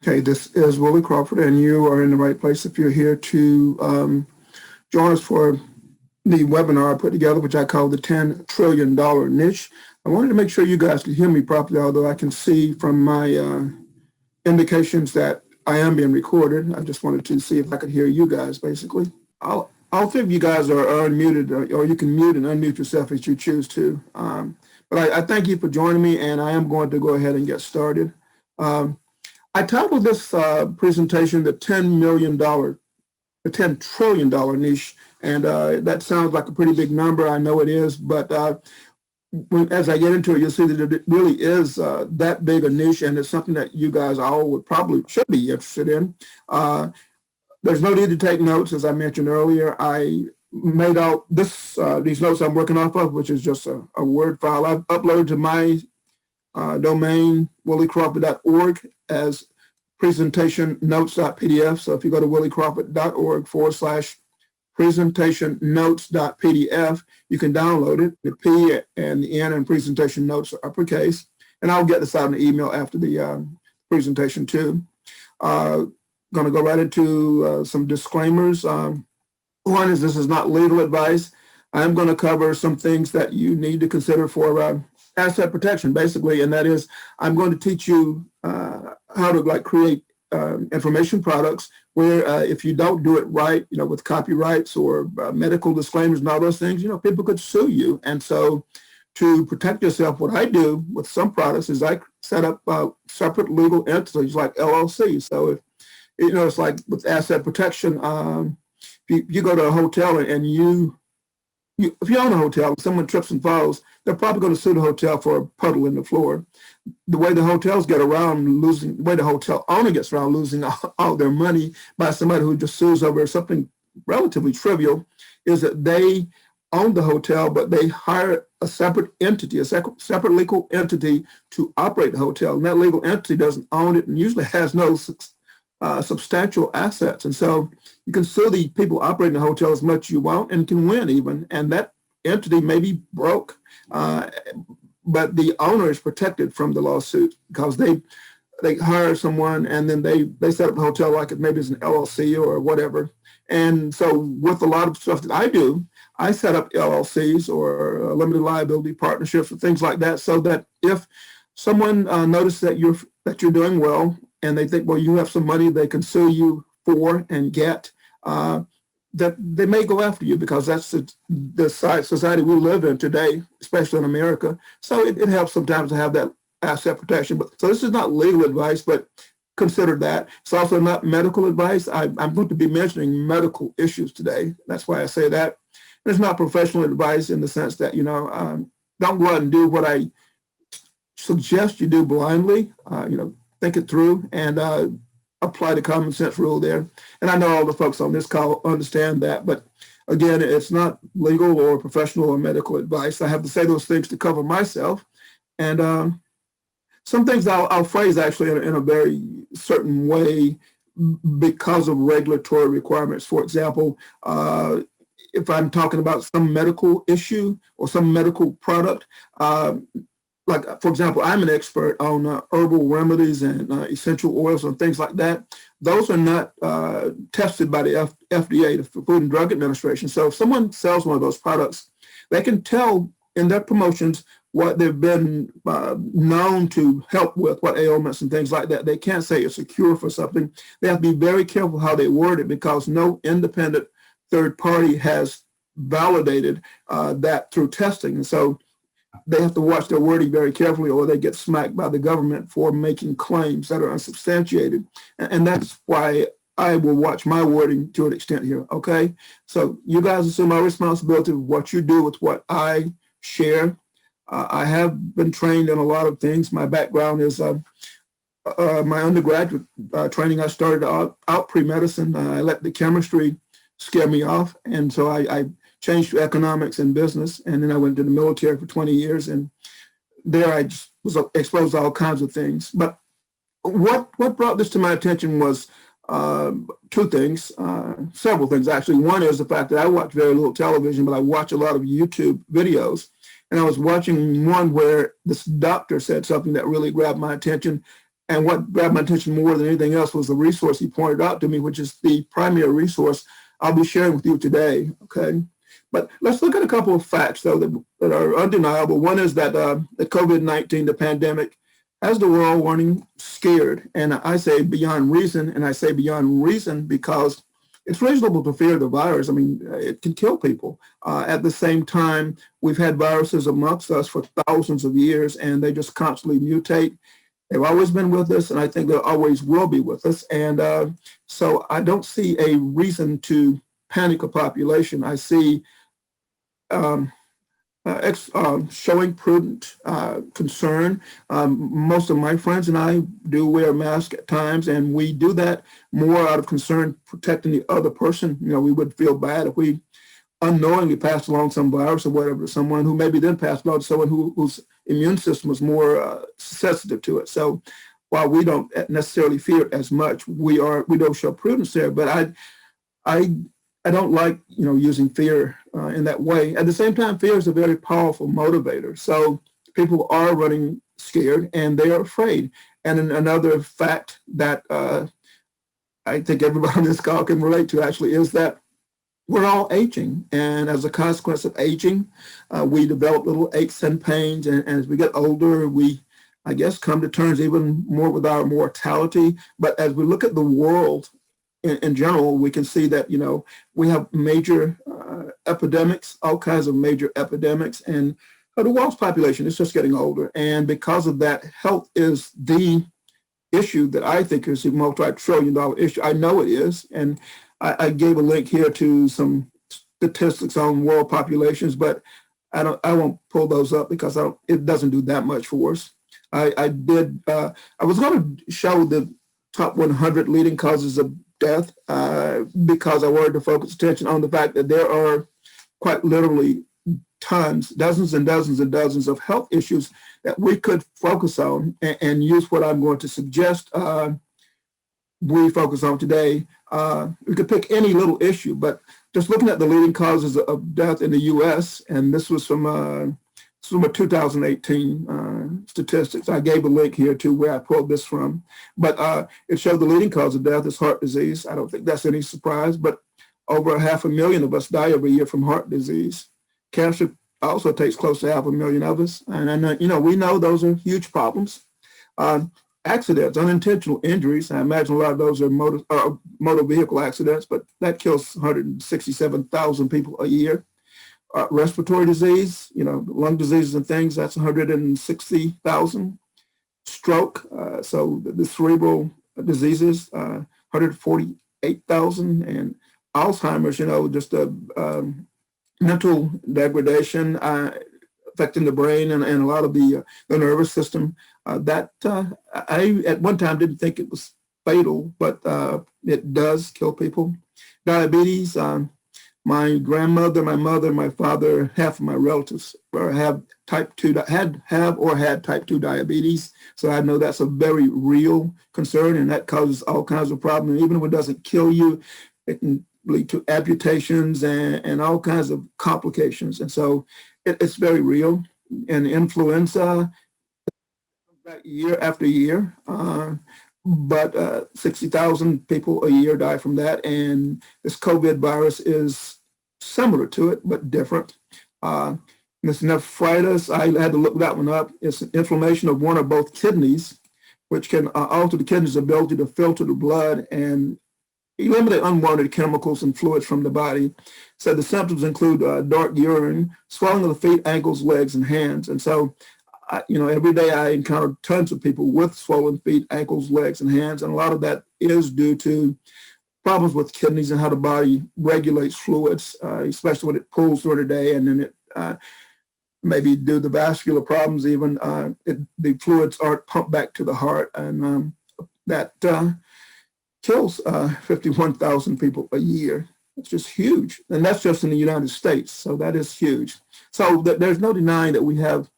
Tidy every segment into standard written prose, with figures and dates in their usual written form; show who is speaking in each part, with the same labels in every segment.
Speaker 1: Okay, this is Willie Crawford, and you are in the right place if you're here to join us for the webinar I put together, which I call the $10 trillion niche. I wanted to make sure you guys could hear me properly, although I can see from my indications that I am being recorded. I just wanted to see if I could hear you guys, basically. All three of you guys are unmuted, or you can mute and unmute yourself as you choose to. But I thank you for joining me, and I am going to go ahead and get started. I titled this presentation the $10 trillion niche, and that sounds like a pretty big number. I know it is, but as I get into it, you'll see that it really is that big a niche, and it's something that you guys all should be interested in. There's no need to take notes, as I mentioned earlier. I made out these notes I'm working off of, which is just a Word file. I've uploaded to my domain, williecrawford.org, as presentation notes.pdf. So if you go to williecrawford.org/presentation notes.pdf, you can download it. The P and the N in presentation notes are uppercase. And I'll get this out in the email after the presentation too. Going to go right into some disclaimers. One is this is not legal advice. I'm going to cover some things that you need to consider for asset protection, basically, and that is I'm going to teach you how to create information products where if you don't do it right, with copyrights or medical disclaimers and all those things, people could sue you. And so to protect yourself, what I do with some products is I set up separate legal entities like LLCs. So if it's like with asset protection, if you go to a hotel and if you own a hotel and someone trips and falls, they're probably going to sue the hotel for a puddle in the floor. The way the hotels get around losing, the way the hotel owner gets around losing all their money by somebody who just sues over something relatively trivial is that they own the hotel, but they hire a separate entity, a separate legal entity to operate the hotel. And that legal entity doesn't own it and usually has no substantial assets. And so you can sue the people operating the hotel as much as you want and can win even. And that entity may be broke, but the owner is protected from the lawsuit because they hire someone and then they set up the hotel like it maybe is an LLC or whatever. And so with a lot of stuff that I do, I set up LLCs or limited liability partnerships or things like that, so that if someone notices that you're doing well and they think, well, you have some money they can sue you for and get, that they may go after you because that's the society we live in today, especially in America. So it helps sometimes to have that asset protection. So this is not legal advice, but consider that. It's also not medical advice. I'm going to be mentioning medical issues today. That's why I say that. And it's not professional advice in the sense that, don't go out and do what I suggest you do blindly. Think it through and apply the common sense rule there. And I know all the folks on this call understand that, but again, it's not legal or professional or medical advice. I have to say those things to cover myself. And some things I'll phrase actually in a very certain way because of regulatory requirements. For example, if I'm talking about some medical issue or some medical product, like, for example, I'm an expert on herbal remedies and essential oils and things like that. Those are not tested by the FDA, the Food and Drug Administration. So if someone sells one of those products, they can tell in their promotions what they've been known to help with, what ailments and things like that. They can't say it's a cure for something. They have to be very careful how they word it because no independent third party has validated that through testing. And so they have to watch their wording very carefully or they get smacked by the government for making claims that are unsubstantiated. And that's why I will watch my wording to an extent here, okay? So you guys assume my responsibility of what you do with what I share. I have been trained in a lot of things. My background is my undergraduate training. I started out pre-medicine. I let the chemistry scare me off. And so I changed to economics and business, and then I went to the military for 20 years, and there I just was exposed to all kinds of things. But what brought this to my attention was two things, several things actually. One is the fact that I watch very little television, but I watch a lot of YouTube videos, and I was watching one where this doctor said something that really grabbed my attention. And what grabbed my attention more than anything else was the resource he pointed out to me, which is the primary resource I'll be sharing with you today. Okay. But let's look at a couple of facts, though, that are undeniable. One is that the COVID-19, the pandemic, has the world running scared. And I say beyond reason, and I say beyond reason because it's reasonable to fear the virus. I mean, it can kill people. At the same time, we've had viruses amongst us for thousands of years, and they just constantly mutate. They've always been with us, and I think they always will be with us. And so I don't see a reason to panic a population. I see showing prudent concern. Most of my friends and I do wear masks at times, and we do that more out of concern protecting the other person. You know, we would feel bad if we unknowingly passed along some virus or whatever to someone who maybe then passed along to someone whose immune system was more sensitive to it. So while we don't necessarily fear it as much, we don't show prudence there. But I don't like, using fear in that way. At the same time, fear is a very powerful motivator. So people are running scared and they are afraid. And another fact that I think everybody on this call can relate to actually is that we're all aging. And as a consequence of aging, we develop little aches and pains. And as we get older, we, I guess, come to terms even more with our mortality. But as we look at the world in general, we can see that, we have major epidemics, all kinds of major epidemics, and the world's population is just getting older. And because of that, health is the issue that I think is a multi-trillion-dollar issue. I know it is. And I gave a link here to some statistics on world populations, but I won't pull those up because it doesn't do that much for us. I was going to show the top 100 leading causes of death because I wanted to focus attention on the fact that there are quite literally dozens and dozens and dozens of health issues that we could focus on and use what I'm going to suggest we focus on today. We could pick any little issue, but just looking at the leading causes of death in the U.S., and this was from a 2018 statistics. I gave a link here to where I pulled this from, but it showed the leading cause of death is heart disease. I don't think that's any surprise, but over 500,000 of us die every year from heart disease. Cancer also takes close to 500,000 of us, and we know those are huge problems. Accidents, unintentional injuries. I imagine a lot of those are motor vehicle accidents, but that kills 167,000 people a year. Respiratory disease, lung diseases and things, that's 160,000. Stroke, so the cerebral diseases, 148,000. And Alzheimer's, just mental degradation affecting the brain and a lot of the nervous system. I at one time didn't think it was fatal, but it does kill people. Diabetes, my grandmother, my mother, my father, half of my relatives have type 2, had type 2 diabetes. So I know that's a very real concern, and that causes all kinds of problems. Even if it doesn't kill you, it can lead to amputations and all kinds of complications. And so it's very real. And influenza, year after year, but 60,000 people a year die from that. And this COVID virus is similar to it, but different. This nephritis, I had to look that one up. It's an inflammation of one or both kidneys, which can alter the kidney's ability to filter the blood and eliminate unwanted chemicals and fluids from the body. So the symptoms include dark urine, swelling of the feet, ankles, legs, and hands. And so, every day I encounter tons of people with swollen feet, ankles, legs, and hands. And a lot of that is due to problems with kidneys and how the body regulates fluids, especially when it pulls during the day, and then it maybe due to the vascular problems, even the fluids aren't pumped back to the heart, and that kills 51,000 people a year. It's just huge, and that's just in the United States. So that is huge. So there's no denying that we have,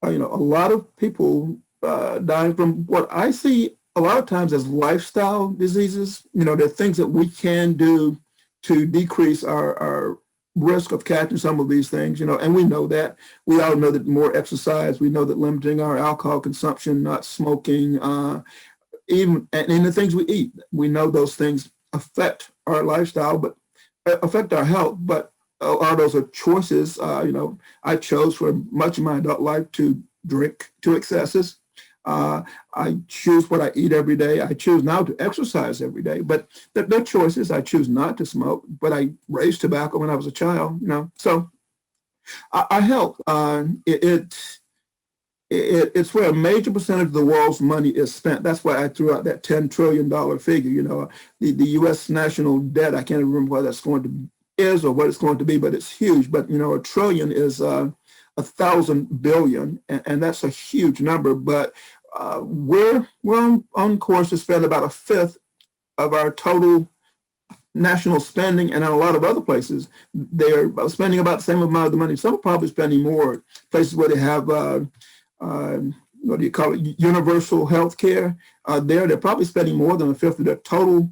Speaker 1: a lot of people dying from what I see a lot of times as lifestyle diseases. There are things that we can do to decrease our risk of catching some of these things, and we know that. We all know that more exercise, we know that limiting our alcohol consumption, not smoking, even and the things we eat, we know those things affect our lifestyle, but affect our health. But all those are choices. I chose for much of my adult life to drink to excesses. I choose what I eat every day. I choose now to exercise every day, but they're choices. I choose not to smoke, but I raised tobacco when I was a child, So our health, it's where a major percentage of the world's money is spent. That's why I threw out that $10 trillion figure. The U.S. national debt, I can't remember what that's going to is or what it's going to be, but it's huge. But, a trillion is 1,000 billion, and that's a huge number. But we're on course to spend about a fifth of our total national spending, and in a lot of other places, they're spending about the same amount of the money. Some are probably spending more. Places where they have what do you call it, universal health care, they're probably spending more than a fifth of their total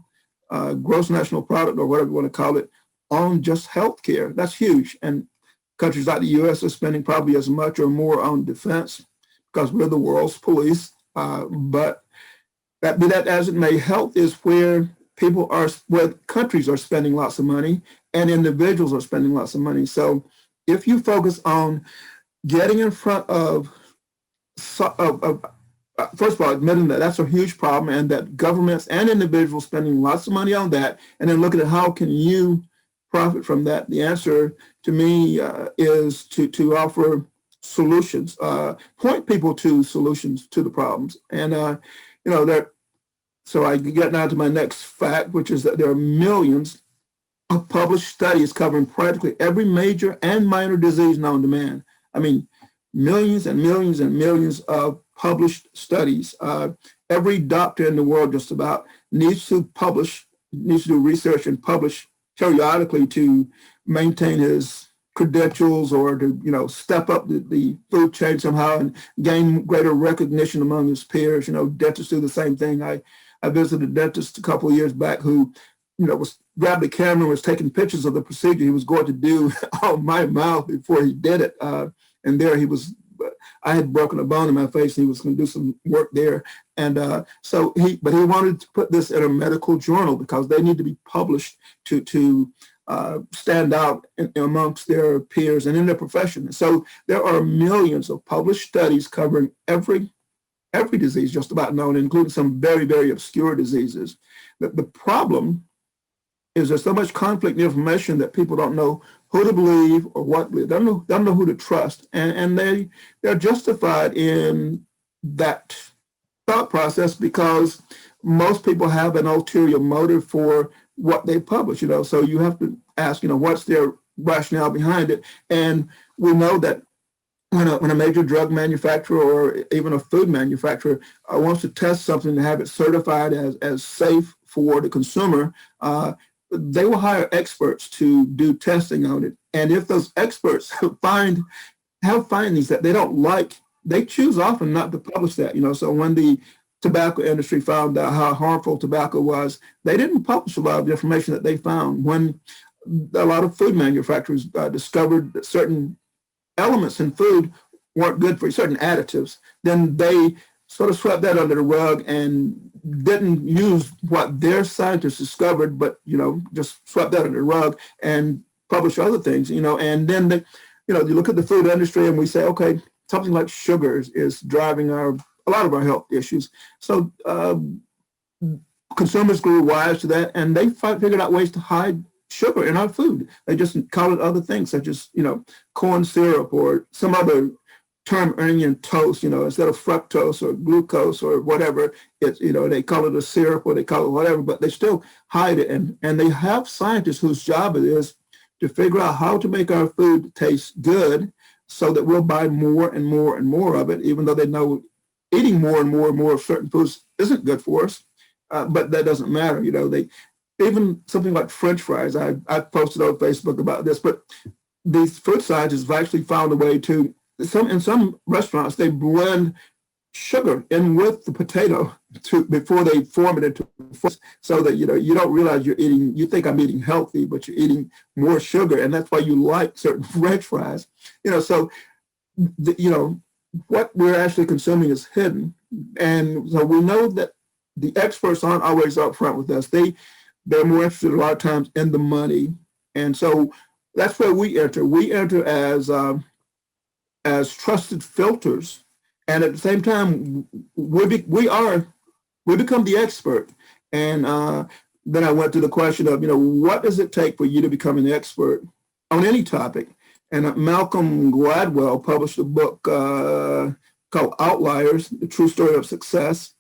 Speaker 1: gross national product, or whatever you want to call it, on just health care. That's huge. And countries like the U.S. are spending probably as much or more on defense because we're the world's police. But be that as it may, health is where where countries are spending lots of money and individuals are spending lots of money. So if you focus on getting in front of first of all, admitting that that's a huge problem and that governments and individuals spending lots of money on that, and then looking at how can you profit from that, the answer to me is to offer solutions, point people to solutions to the problems. And, so I get now to my next fact, which is that there are millions of published studies covering practically every major and minor disease known to man. I mean, millions and millions and millions of published studies. Every doctor in the world just about needs to do research and publish periodically to maintain his credentials or to, step up the food chain somehow and gain greater recognition among his peers. Dentists do the same thing. I visited a dentist a couple of years back who, grabbed the camera and was taking pictures of the procedure he was going to do on my mouth before he did it. And there he was, I had broken a bone in my face and he was going to do some work there. And but he wanted to put this in a medical journal because they need to be published to stand out amongst their peers and in their profession. And so there are millions of published studies covering every disease just about known, including some very, very obscure diseases. The problem is there's so much conflict in information that people don't know who to believe or what to believe. They don't know who to trust. And they're justified in that thought process because most people have an ulterior motive for what they publish, So you have to ask, what's their rationale behind it? And we know that when a major drug manufacturer or even a food manufacturer wants to test something to have it certified as safe for the consumer, they will hire experts to do testing on it. And if those experts have findings that they don't like, they choose often not to publish that. So when the tobacco industry found out how harmful tobacco was, they didn't publish a lot of the information that they found. When a lot of food manufacturers discovered that certain elements in food weren't good for certain additives, then they sort of swept that under the rug and didn't use what their scientists discovered, but, just swept that under the rug and published other things, and then you look at the food industry and we say, okay, something like sugar is driving a lot of our health issues. So consumers grew wise to that and they figured out ways to hide sugar in our food. They just call it other things such as, corn syrup or some other term onion toast, instead of fructose or glucose or whatever, it's, they call it a syrup or they call it whatever, but they still hide it. And they have scientists whose job it is to figure out how to make our food taste good so that we'll buy more and more and more of it, even though they know eating more and more and more of certain foods isn't good for us. But that doesn't matter. Even something like French fries, I posted on Facebook about this, but these food scientists have actually found a way to, in some restaurants, they blend sugar in with the potato before they form it into food, so that you don't realize you're eating. You think I'm eating healthy, but you're eating more sugar, and that's why you like certain French fries. So what we're actually consuming is hidden, and so we know that the experts aren't always upfront with us. They're more interested a lot of times in the money, and so that's where we enter. We enter as trusted filters, and at the same time, we become the expert. And then I went to the question of what does it take for you to become an expert on any topic? And Malcolm Gladwell published a book called Outliers: The True Story of Success.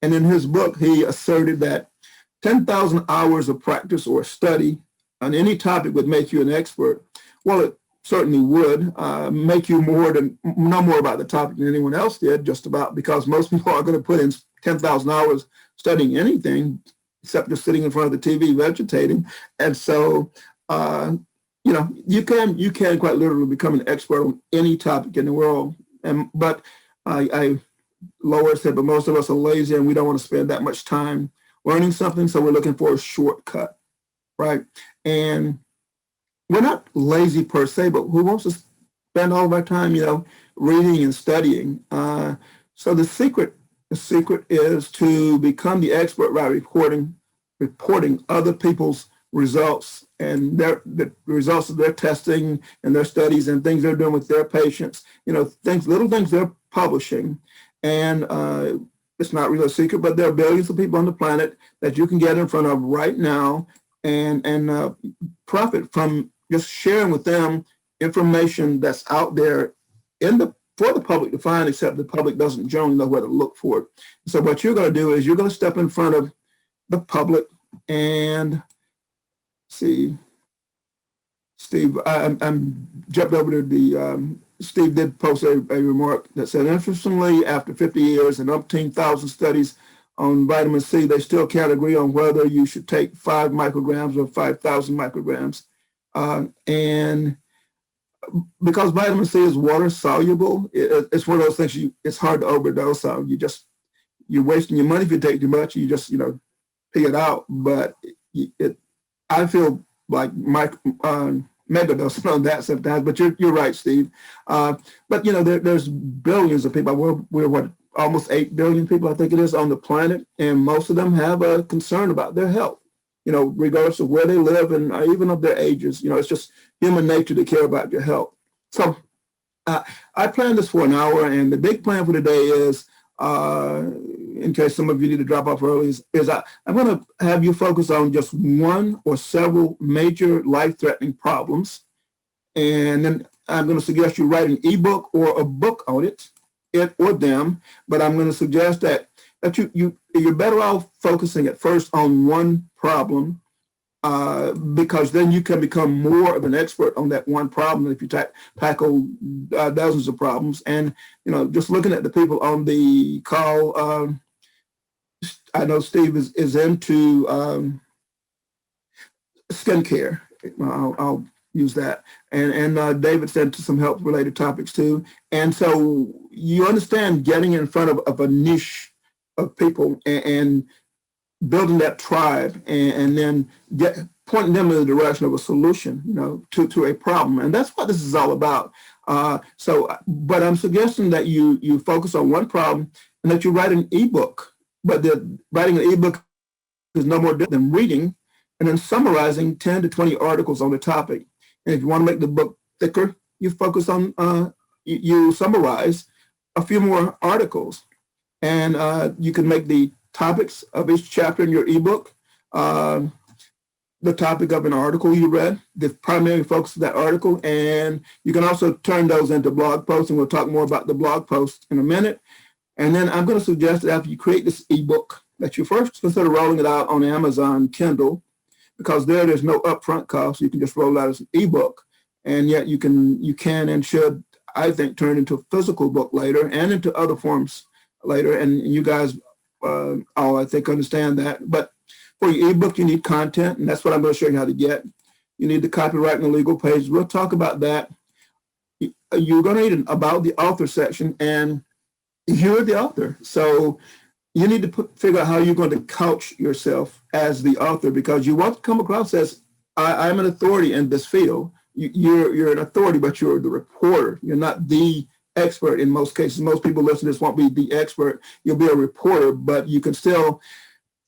Speaker 1: And in his book, he asserted that 10,000 hours of practice or study on any topic would make you an expert. Well, it certainly would make you know more about the topic than anyone else did, just about, because most people are going to put in 10,000 hours studying anything except just sitting in front of the TV vegetating. And so, you can quite literally become an expert on any topic in the world. But Lower said, but most of us are lazy and we don't want to spend that much time learning something, so we're looking for a shortcut, right? And we're not lazy per se, but who wants to spend all of our time, reading and studying? So the secret is to become the expert by reporting other people's results and the results of their testing and their studies and things they're doing with their patients. Little things they're publishing, and it's not really a secret, but there are billions of people on the planet that you can get in front of right now and profit from just sharing with them information that's out there for the public to find, except the public doesn't generally know where to look for it. So what you're going to do is you're going to step in front of the public and see, Steve, I'm jumped over to the, Steve did post a remark that said, interestingly, after 50 years and umpteen thousand studies on vitamin C, they still can't agree on whether you should take 5 micrograms or 5,000 micrograms. And because vitamin C is water soluble, it's one of those things it's hard to overdose on. You're wasting your money if you take too much. You just pay it out. But I feel like megadose on that sometimes. But you're right, Steve. But there's billions of people. We're what, almost 8 billion people, I think it is, on the planet, and most of them have a concern about their health. Regardless of where they live and even of their ages. It's just human nature to care about your health. So I planned this for an hour, and the big plan for today is, in case some of you need to drop off early, is I'm going to have you focus on just one or several major life-threatening problems. And then I'm going to suggest you write an ebook or a book on it or them. But I'm going to suggest that you're better off focusing at first on one problem, because then you can become more of an expert on that one problem if you tackle dozens of problems. And just looking at the people on the call, I know Steve is into skincare. I'll use that. And David's into some health-related topics too. And so you understand getting in front of a niche of people and building that tribe and then pointing them in the direction of a solution, to a problem. And that's what this is all about. But I'm suggesting that you focus on one problem and that you write an ebook. But writing an ebook is no more different than reading and then summarizing 10 to 20 articles on the topic. And if you want to make the book thicker, you focus on, you summarize a few more articles. And you can make the topics of each chapter in your ebook the topic of an article you read, the primary focus of that article. And you can also turn those into blog posts, and we'll talk more about the blog posts in a minute. And then I'm going to suggest that after you create this ebook, that you first consider rolling it out on Amazon Kindle, because there's no upfront cost. You can just roll it out as an ebook, and yet you can and should, I think, turn into a physical book later and into other forms later. And you guys all, I think, understand that. But for your ebook, you need content, and that's what I'm going to show you how to get. You need the copyright and the legal page. We'll talk about that. You're going to need an about the author section, and you're the author. So you need to figure out how you're going to couch yourself as the author, because you want to come across as I'm an authority in this field. You're an authority, but you're the reporter. You're not the expert in most cases. Most people listening to this won't be the expert. You'll be a reporter, but you can still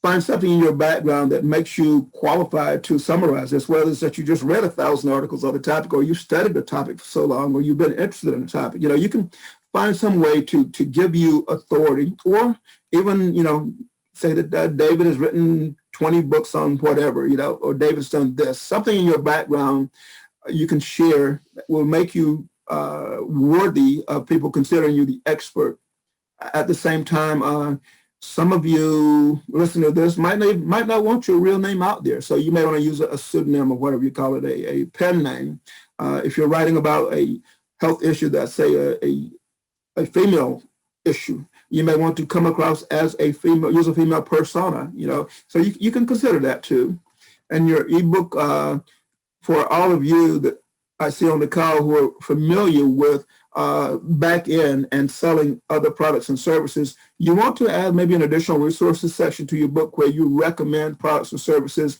Speaker 1: find something in your background that makes you qualified to summarize this, whether it's that you just read 1,000 articles on the topic, or you studied the topic for so long, or you've been interested in the topic. You can find some way to give you authority, or even, say that David has written 20 books on whatever, or David's done this. Something in your background you can share that will make you worthy of people considering you the expert. At the same time, some of you listening to this might not want your real name out there. So you may want to use a pseudonym or whatever you call it, a pen name. If you're writing about a health issue that's, say, a female issue, you may want to come across as a female, use a female persona, so you can consider that too. And your ebook, for all of you that I see on the call who are familiar with back end and selling other products and services, you want to add maybe an additional resources section to your book where you recommend products and services.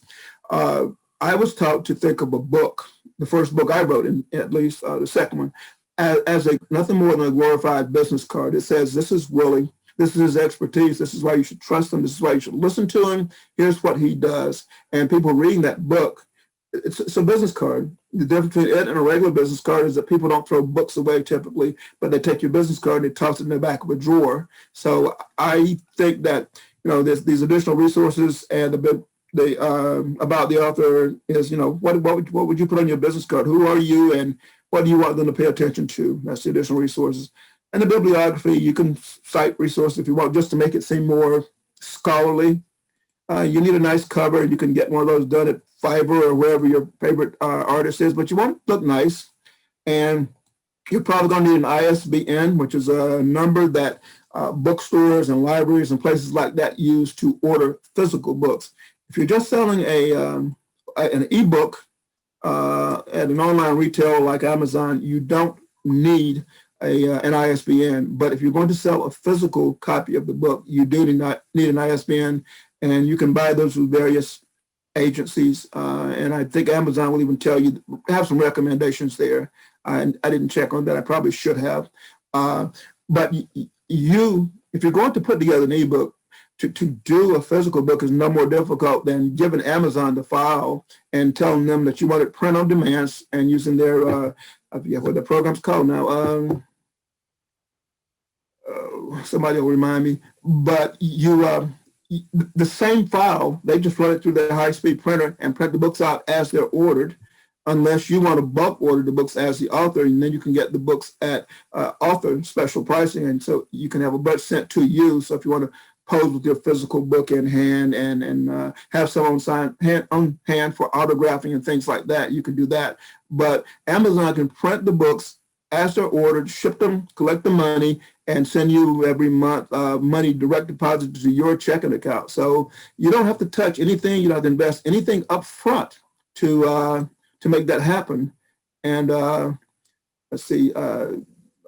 Speaker 1: I was taught to think of a book, the first book I wrote, in at least the second one, as nothing more than a glorified business card. It says, this is Willie, this is his expertise, this is why you should trust him, this is why you should listen to him, here's what he does. And people reading that book, it's a business card. The difference between it and a regular business card is that people don't throw books away typically, but they take your business card and they toss it in the back of a drawer. So I think that, there's these additional resources, and the about the author is, what would you put on your business card? Who are you, and what do you want them to pay attention to? That's the additional resources. And the bibliography, you can cite resources if you want, just to make it seem more scholarly. You need a nice cover. You can get one of those done at Fiverr or wherever your favorite artist is, but you want it to look nice. And you're probably going to need an ISBN, which is a number that bookstores and libraries and places like that use to order physical books. If you're just selling an ebook at an online retailer like Amazon, you don't need an ISBN. But if you're going to sell a physical copy of the book, you do need an ISBN, and you can buy those with various agencies. And I think Amazon will even tell you, have some recommendations there. I didn't check on that. I probably should have. But if you're going to put together an ebook, to do a physical book is no more difficult than giving Amazon the file and telling them that you want it print on demand and using their, I forget what the program's called now. Somebody will remind me. But the same file, they just run it through their high-speed printer and print the books out as they're ordered, unless you want to bulk order the books as the author, and then you can get the books at author special pricing, and so you can have a bunch sent to you. So if you want to pose with your physical book in hand and have someone on hand for autographing and things like that, you can do that. But Amazon can print the books as they're ordered, ship them, collect the money, and send you every month money direct deposited to your checking account. So you don't have to touch anything. You don't have to invest anything up front to make that happen. And let's see,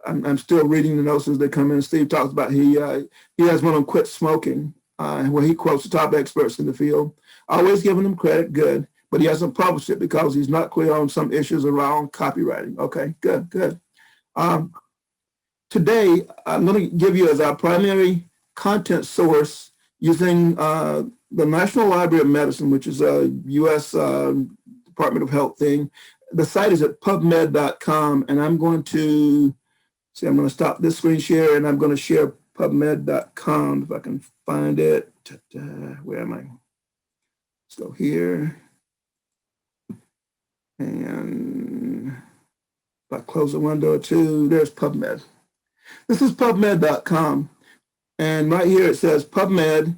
Speaker 1: I'm still reading the notes as they come in. Steve talks about he has one on Quit Smoking, where he quotes the top experts in the field, always giving them credit, good, but he hasn't published it because he's not clear on some issues around copywriting. Okay, good. Today, I'm going to give you as our primary content source using the National Library of Medicine, which is a U.S. Department of Health thing. The site is at pubmed.com, and I'm going to stop this screen share, and I'm going to share pubmed.com if I can find it. Where am I? Let's go here. And if I close a window or two, there's PubMed. This is pubmed.com. And right here it says PubMed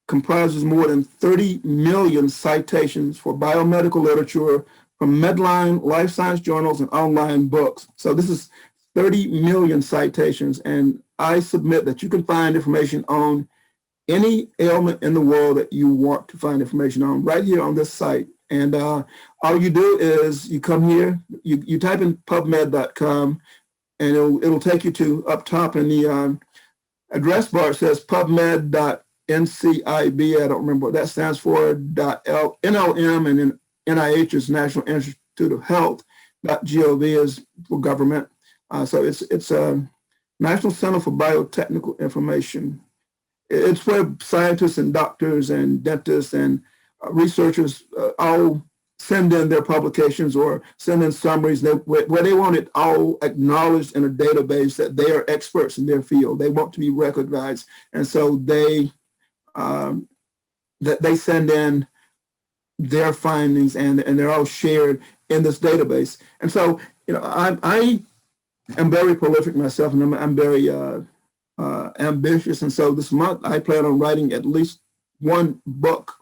Speaker 1: comprises more than 30 million citations for biomedical literature from Medline, life science journals, and online books. So this is 30 million citations. And I submit that you can find information on any ailment in the world that you want to find information on right here on this site. And all you do is you come here, you type in pubmed.com, and it'll take you to up top in address bar, it says pubmed.ncib, I don't remember what that stands for, .NLM, and then NIH is National Institute of Health, .gov is for government. So it's a National Center for Biotechnical Information. It's where scientists and doctors and dentists and researchers all send in their publications or send in summaries where they want it all acknowledged in a database that they are experts in their field. They want to be recognized. And so they send in their findings and they're all shared in this database. And so, I am very prolific myself, and I'm very ambitious. And so this month I plan on writing at least one book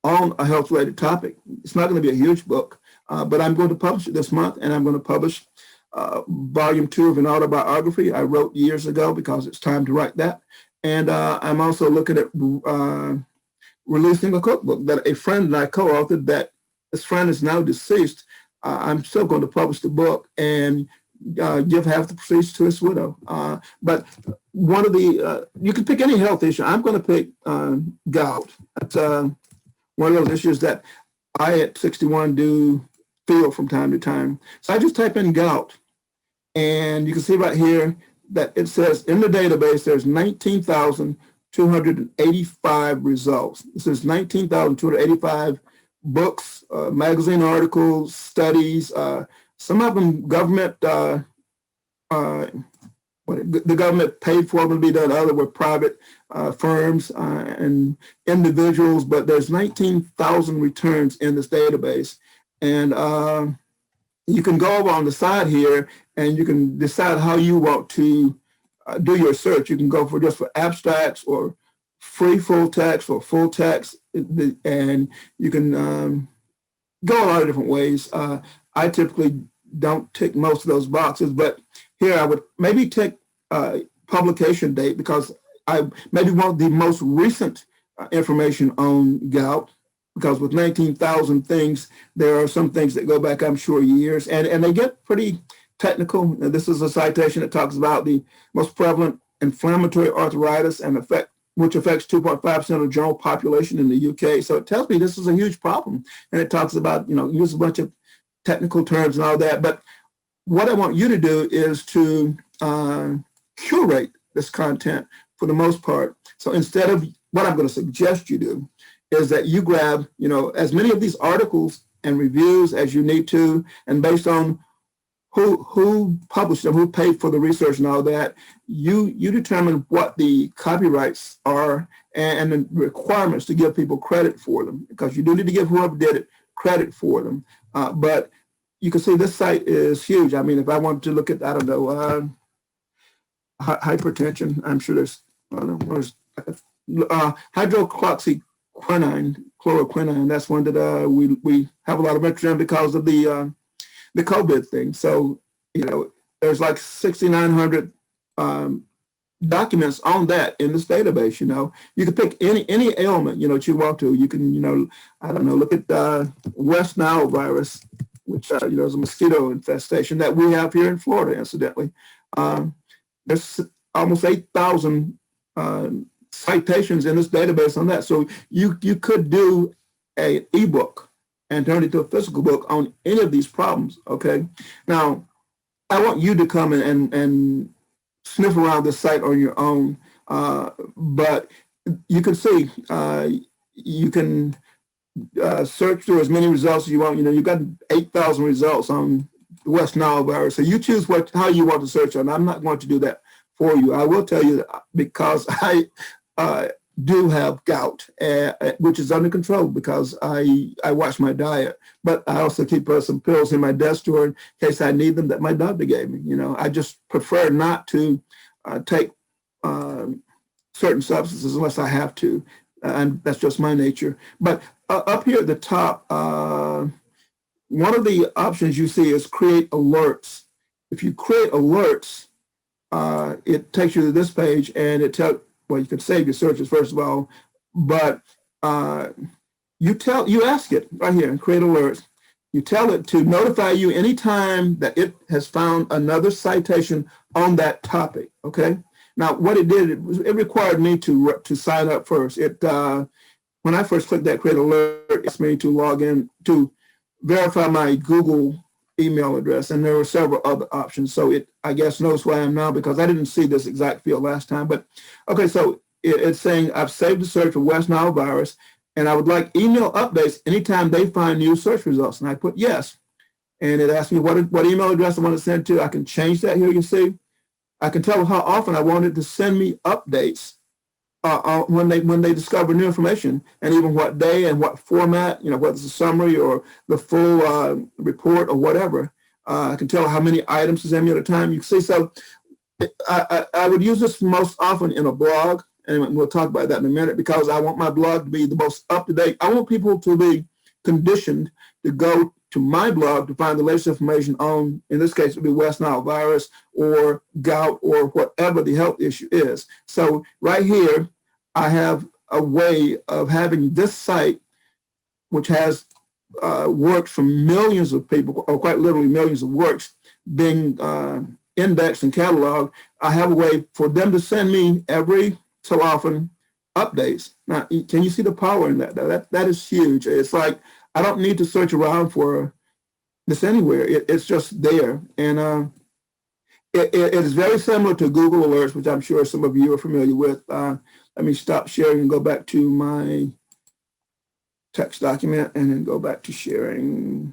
Speaker 1: on a health-related topic. It's not going to be a huge book, but I'm going to publish it this month, and I'm going to publish volume 2 of an autobiography I wrote years ago because it's time to write that. And I'm also looking at releasing a cookbook that a friend and I co-authored that this friend is now deceased. I'm still going to publish the book and give half the proceeds to his widow. But one of the, you can pick any health issue. I'm going to pick gout. That's one of those issues that I at 61 do feel from time to time. So I just type in gout, and you can see right here that it says in the database there's 19,285 results. This is 19,285 books, magazine articles, studies, some of them government, the government paid for them to be done, other were private firms and individuals, but there's 19,000 returns in this database. And you can go over on the side here and you can decide how you want to do your search. You can go for just for abstracts or free full text or full text, and you can go a lot of different ways. I typically don't tick most of those boxes, but here I would maybe tick publication date because I maybe want the most recent information on gout, because with 19,000 things, there are some things that go back, I'm sure, years, and they get pretty technical. This is a citation that talks about the most prevalent inflammatory arthritis and which affects 2.5% of the general population in the UK. So it tells me this is a huge problem. And it talks about, use a bunch of technical terms and all that. But what I want you to do is to curate this content for the most part. So instead of what I'm going to suggest you do is that you grab, as many of these articles and reviews as you need to, and based on who published them, who paid for the research and all that, you determine what the copyrights are and the requirements to give people credit for them, because you do need to give whoever did it credit for them. But you can see this site is huge. I mean, if I wanted to look at, I don't know, hypertension, I'm sure there's hydroxyquinine, chloroquine. That's one that we have a lot of interest in because of the COVID thing. So, there's like 6,900 documents on that in this database. You can pick any ailment, that you want to. You can, I don't know, look at West Nile virus, which, is a mosquito infestation that we have here in Florida, incidentally. There's almost 8,000 citations in this database on that. So you could do an ebook and turn it to a physical book on any of these problems, okay? Now, I want you to come and sniff around this site on your own, but you can see, you can search through as many results as you want. You've got 8,000 results on the West Nile virus, so you choose how you want to search on. I'm not going to do that for you. I will tell you that because I do have gout, which is under control because I watch my diet, but I also keep some pills in my desk drawer in case I need them that my doctor gave me. I just prefer not to take certain substances unless I have to, and that's just my nature. But up here at the top, one of the options you see is create alerts. If you create alerts, it takes you to this page, and it tells, well, you can save your searches first of all, but you ask it right here and create alerts. You tell it to notify you anytime that it has found another citation on that topic, okay? Now, what it did, it required me to sign up first. When I first clicked that create alert, it asked me to log in to verify my Google email address, and there were several other options. So it, I guess, knows who I am now because I didn't see this exact field last time. But okay, so it's saying I've saved the search for West Nile virus, and I would like email updates anytime they find new search results. And I put yes, and it asked me what email address I want to send to. I can change that here. You see, I can tell how often I want it to send me updates when they discover new information, and even what day and what format, whether it's a summary or the full report or whatever. I can tell how many items to send me at a time. You see, so I would use this most often in a blog, and we'll talk about that in a minute, because I want my blog to be the most up-to-date. I want people to be conditioned to go to my blog to find the latest information on, in this case, it would be West Nile virus or gout or whatever the health issue is. So right here, I have a way of having this site, which has works from millions of people, or quite literally millions of works, being indexed and cataloged. I have a way for them to send me every so often updates. Now, can you see the power in that? That is huge. It's like I don't need to search around for this anywhere. It's just there. And it is very similar to Google Alerts, which I'm sure some of you are familiar with. Let me stop sharing and go back to my text document and then go back to sharing.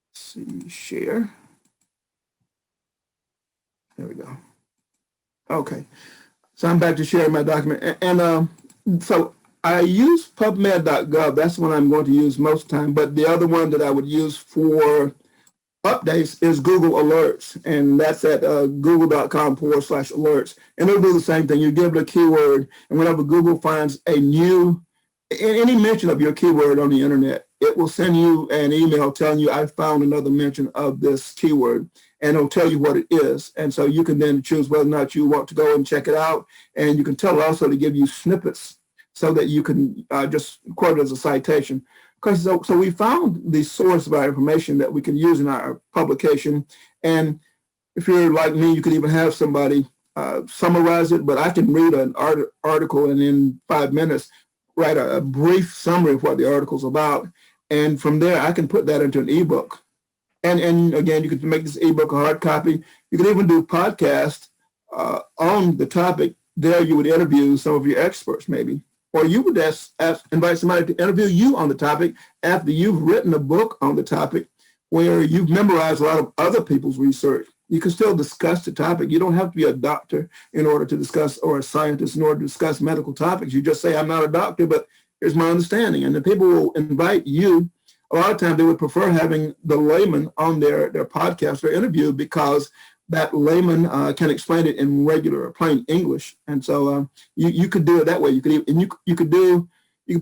Speaker 1: Let's see, share. There we go. Okay, so I'm back to sharing my document. And so I use PubMed.gov. That's the one I'm going to use most of the time. But the other one that I would use for updates is Google Alerts, and that's at google.com/alerts. And it'll do the same thing. You give it a keyword, and whenever Google finds any mention of your keyword on the internet, it will send you an email telling you I found another mention of this keyword, and it'll tell you what it is. And so you can then choose whether or not you want to go and check it out, and you can tell it also to give you snippets so that you can just quote it as a citation. So we found the source of our information that we can use in our publication. And if you're like me, you could even have somebody summarize it, but I can read an article and in 5 minutes write a brief summary of what the article's about. And from there, I can put that into an ebook. And again, you could make this ebook a hard copy. You could even do podcasts on the topic. There you would interview some of your experts maybe. Or you would invite somebody to interview you on the topic after you've written a book on the topic where you've memorized a lot of other people's research. You can still discuss the topic. You don't have to be a doctor in order to discuss, or a scientist in order to discuss medical topics. You just say, I'm not a doctor, but here's my understanding. And the people will invite you. A lot of times they would prefer having the layman on their podcast or interview because that layman can explain it in regular or plain English. And so you could do it that way. You could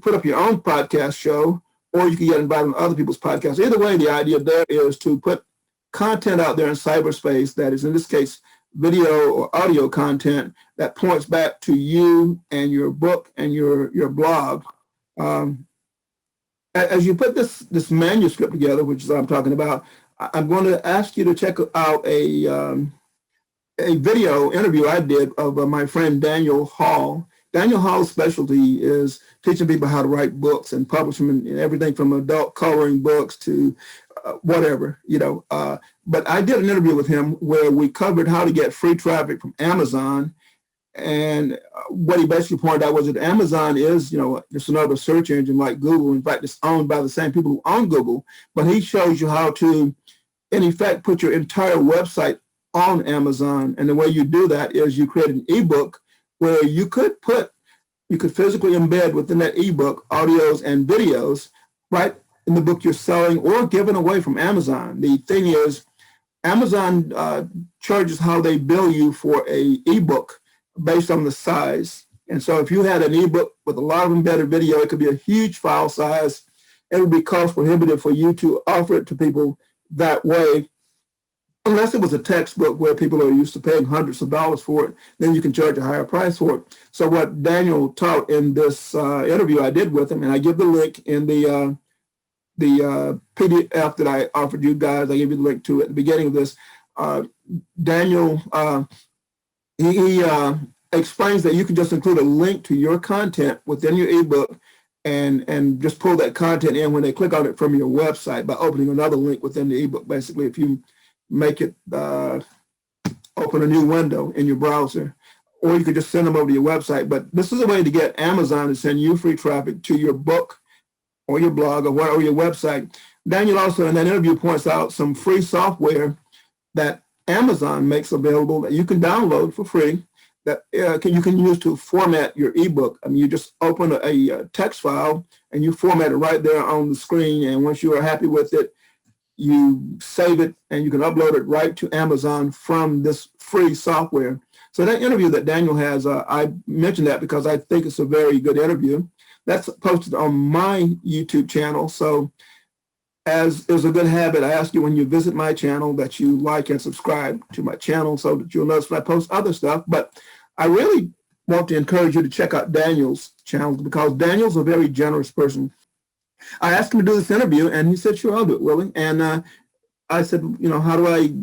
Speaker 1: put up your own podcast show, or you could get invited on other people's podcasts. Either way, the idea there is to put content out there in cyberspace that is, in this case, video or audio content that points back to you and your book and your blog. As you put this manuscript together, which is what I'm talking about, I'm going to ask you to check out a video interview I did of my friend Daniel Hall. Daniel Hall's specialty is teaching people how to write books and publish them in everything from adult coloring books to whatever, But I did an interview with him where we covered how to get free traffic from Amazon. And what he basically pointed out was that Amazon is, just another search engine like Google. In fact, it's owned by the same people who own Google. But he shows you how to, in effect, put your entire website on Amazon. And the way you do that is you create an ebook where you could physically embed within that ebook audios and videos right in the book you're selling or giving away from Amazon. The thing is, Amazon charges how they bill you for a ebook based on the size. And so if you had an ebook with a lot of embedded video, it could be a huge file size. It would be cost prohibitive for you to offer it to people that way. Unless it was a textbook where people are used to paying hundreds of dollars for it, then you can charge a higher price for it. So what Daniel taught in this interview I did with him, and I give the link in the PDF that I offered you guys, I gave you the link to at the beginning of this. Daniel, he explains that you can just include a link to your content within your ebook and just pull that content in when they click on it from your website by opening another link within the ebook. Basically, if you make it open a new window in your browser, or you could just send them over to your website. But this is a way to get Amazon to send you free traffic to your book or your blog or your website. Daniel also in that interview points out some free software that Amazon makes available that you can download for free that you can use to format your ebook. I mean, you just open a text file and you format it right there on the screen. And once you are happy with it, you save it and you can upload it right to Amazon from this free software. So that interview that Daniel has, I mentioned that because I think it's a very good interview. That's posted on my YouTube channel. So as is a good habit, I ask you when you visit my channel that you like and subscribe to my channel so that you'll notice when I post other stuff. But I really want to encourage you to check out Daniel's channel because Daniel's a very generous person. I asked him to do this interview and he said, sure, I'll do it, Willie. And I said, how do I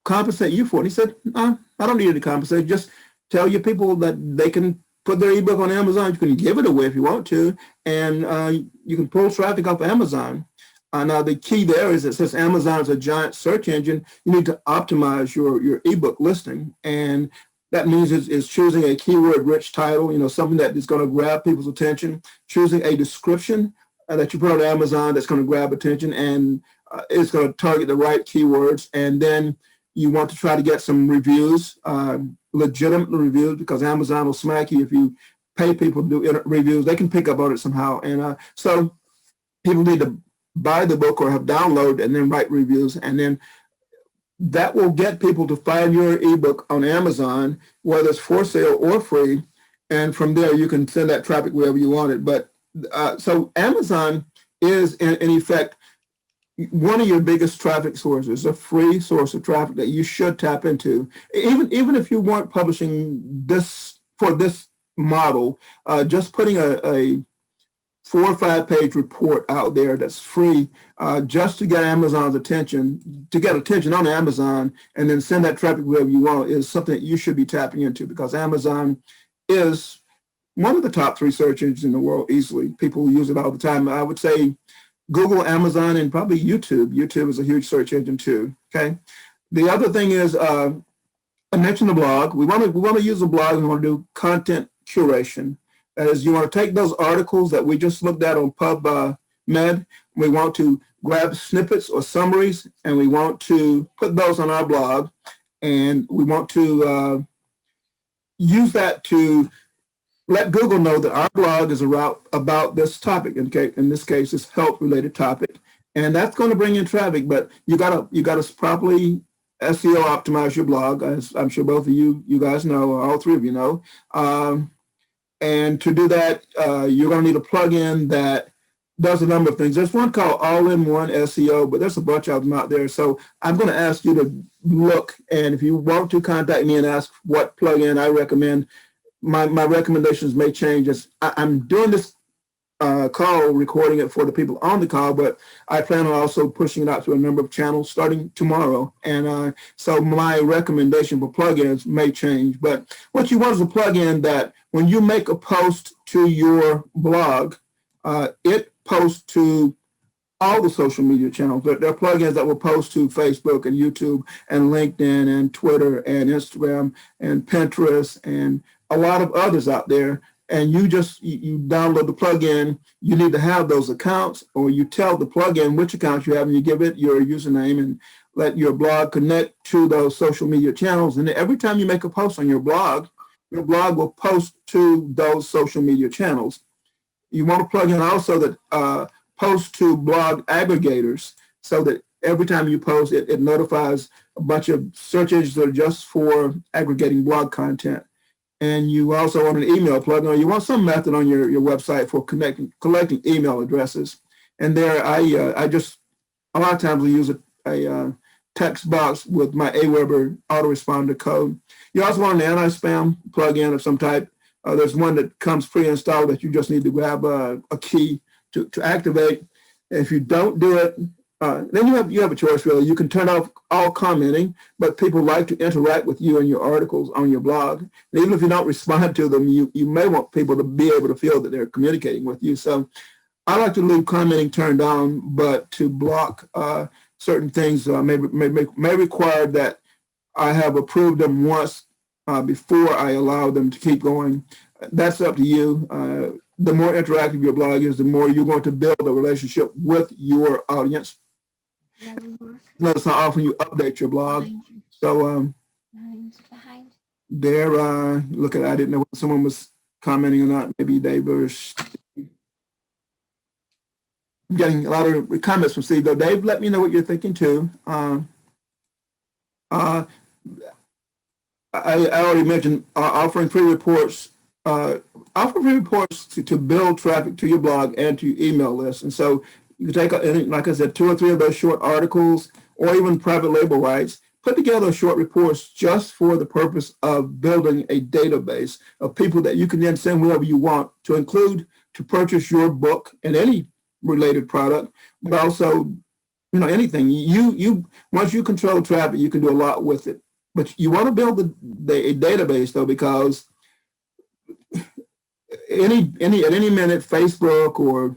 Speaker 1: compensate you for it? He said, I don't need you to compensate. Just tell your people that they can put their ebook on Amazon. You can give it away if you want to, and you can pull traffic off Amazon. Now, the key there is that since Amazon is a giant search engine, you need to optimize your ebook listing. And that means it's choosing a keyword-rich title, something that is going to grab people's attention, choosing a description that you put on Amazon that's going to grab attention, and it's going to target the right keywords. And then you want to try to get some reviews, legitimate reviews, because Amazon will smack you if you pay people to do reviews. They can pick up on it somehow. And so people need to buy the book or have downloaded and then write reviews. And then that will get people to find your ebook on Amazon, whether it's for sale or free. And from there, you can send that traffic wherever you want it. But so Amazon is, in effect, one of your biggest traffic sources, a free source of traffic that you should tap into. Even if you weren't publishing this for this model, just putting a 4 or 5 page report out there that's free just to get Amazon's attention, to get attention on Amazon and then send that traffic wherever you want is something that you should be tapping into because Amazon is one of the top 3 search engines in the world easily. People use it all the time. I would say Google, Amazon, and probably YouTube. YouTube is a huge search engine too, okay? The other thing is, I mentioned the blog. We want to use a blog. We want to do content curation. That is, you want to take those articles that we just looked at on PubMed. We want to grab snippets or summaries, and we want to put those on our blog. And we want to use that to let Google know that our blog is about this topic. In this case, it's health-related topic, and that's going to bring in traffic. But you gotta properly SEO optimize your blog, as I'm sure both of you guys know, or all 3 of you know. And to do that, you're going to need a plugin that does a number of things. There's one called All-in-One SEO, but there's a bunch of them out there. So I'm going to ask you to look, and if you want to contact me and ask what plugin I recommend, my recommendations may change. As I'm doing this call, recording it for the people on the call, but I plan on also pushing it out to a number of channels starting tomorrow. And so my recommendation for plugins may change. But what you want is a plugin that when you make a post to your blog, it posts to all the social media channels. There are plugins that will post to Facebook and YouTube and LinkedIn and Twitter and Instagram and Pinterest and a lot of others out there. And you download the plugin. You need to have those accounts, or you tell the plugin which accounts you have, and you give it your username and let your blog connect to those social media channels. And every time you make a post on your blog will post to those social media channels. You want a plugin also that posts to blog aggregators so that every time you post, it notifies a bunch of search engines that are just for aggregating blog content. And you also want an email plugin, or you want some method on your website for collecting email addresses. And there, I just a lot of times we use a text box with my Aweber autoresponder code. You also want an anti-spam plugin of some type. There's one that comes pre-installed that you just need to grab a key to activate. If you don't do it, then you have a choice really. You can turn off all commenting, but people like to interact with you and your articles on your blog. And even if you don't respond to them, you may want people to be able to feel that they're communicating with you. So I like to leave commenting turned on, but to block certain things may require that I have approved them once before I allow them to keep going. That's up to you. The more interactive your blog is, the more you're going to build a relationship with your audience. Notice how often you update your blog. So there, look at, I didn't know if someone was commenting or not. Maybe they were getting a lot of comments from Steve. Though Dave, let me know what you're thinking too. I already mentioned offering free reports. Offer free reports to build traffic to your blog and to your email list. And so you can take, like I said, 2 or 3 of those short articles or even private label rights, put together short reports just for the purpose of building a database of people that you can then send wherever you want to include to purchase your book and any related product, but also, anything. You once you control traffic, you can do a lot with it. But you want to build a database though, because at any minute, Facebook or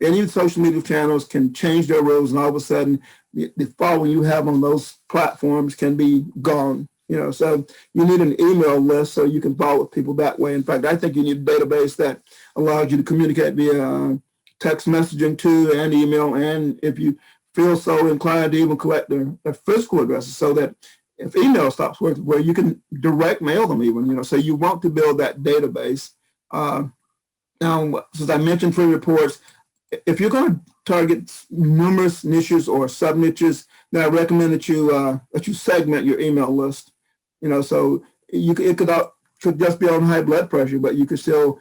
Speaker 1: any social media channels can change their rules, and all of a sudden, the following you have on those platforms can be gone. So you need an email list so you can follow people that way. In fact, I think you need a database that allows you to communicate via text messaging too, and email, and if you feel so inclined to even collect their physical addresses, so that if email stops working, where you can direct mail them even. So you want to build that database. Now, since I mentioned free reports, if you're going to target numerous niches or sub niches, then I recommend that you segment your email list. So it could just be on high blood pressure, but you could still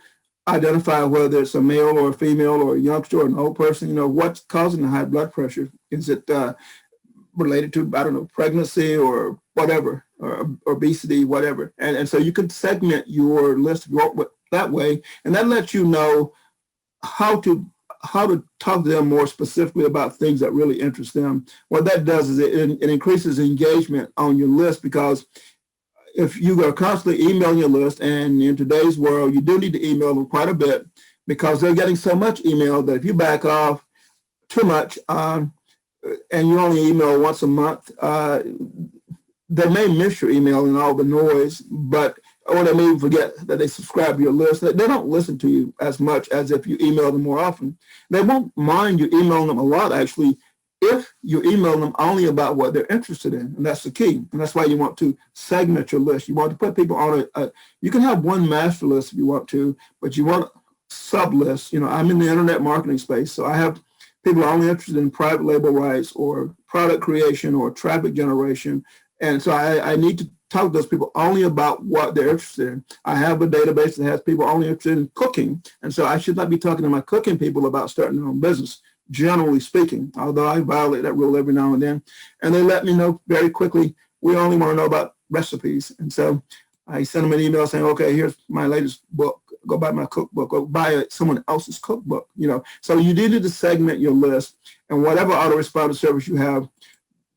Speaker 1: identify whether it's a male or a female or a youngster or an old person. What's causing the high blood pressure? Is it related to, I don't know, pregnancy or whatever, or obesity, whatever? And so you can segment your list that way, and that lets you know how to talk to them more specifically about things that really interest them. What that does is it increases engagement on your list, because if you are constantly emailing your list, and in today's world, you do need to email them quite a bit, because they're getting so much email that if you back off too much and you only email once a month, they may miss your email and all the noise, or they may forget that they subscribe to your list. They don't listen to you as much as if you email them more often. They won't mind you emailing them a lot, actually, if you email them only about what they're interested in. And that's the key. And that's why you want to segment your list. You want to put people on you can have one master list if you want to, but you want sub lists. I'm in the internet marketing space, so I have people only interested in private label rights or product creation or traffic generation. And so I need to talk to those people only about what they're interested in. I have a database that has people only interested in cooking. And so I should not be talking to my cooking people about starting their own business, generally speaking, although I violate that rule every now and then. And they let me know very quickly, we only want to know about recipes. And so I send them an email saying, okay, here's my latest book. Go buy my cookbook, or buy someone else's cookbook. So you do need to segment your list, and whatever autoresponder service you have,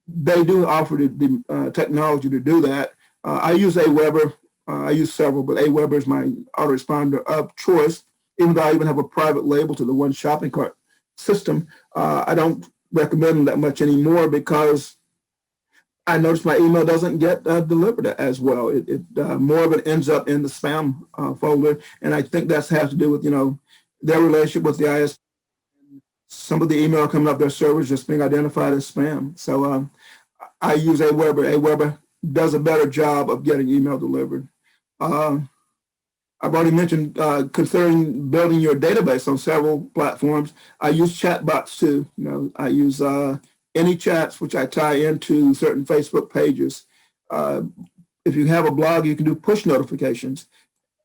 Speaker 1: they do offer the technology to do that. I use Aweber. I use several, but Aweber is my autoresponder of choice, even though I even have a private label to the one shopping cart system. I don't recommend them that much anymore, because I notice my email doesn't get delivered as well. It more of it ends up in the spam folder, and I think that has to do with their relationship with the ISP. Some of the email coming up their servers just being identified as spam. So I use Aweber. Aweber does a better job of getting email delivered. I've already mentioned considering building your database on several platforms. I use chatbots too. I use AnyChats, which I tie into certain Facebook pages. If you have a blog, you can do push notifications.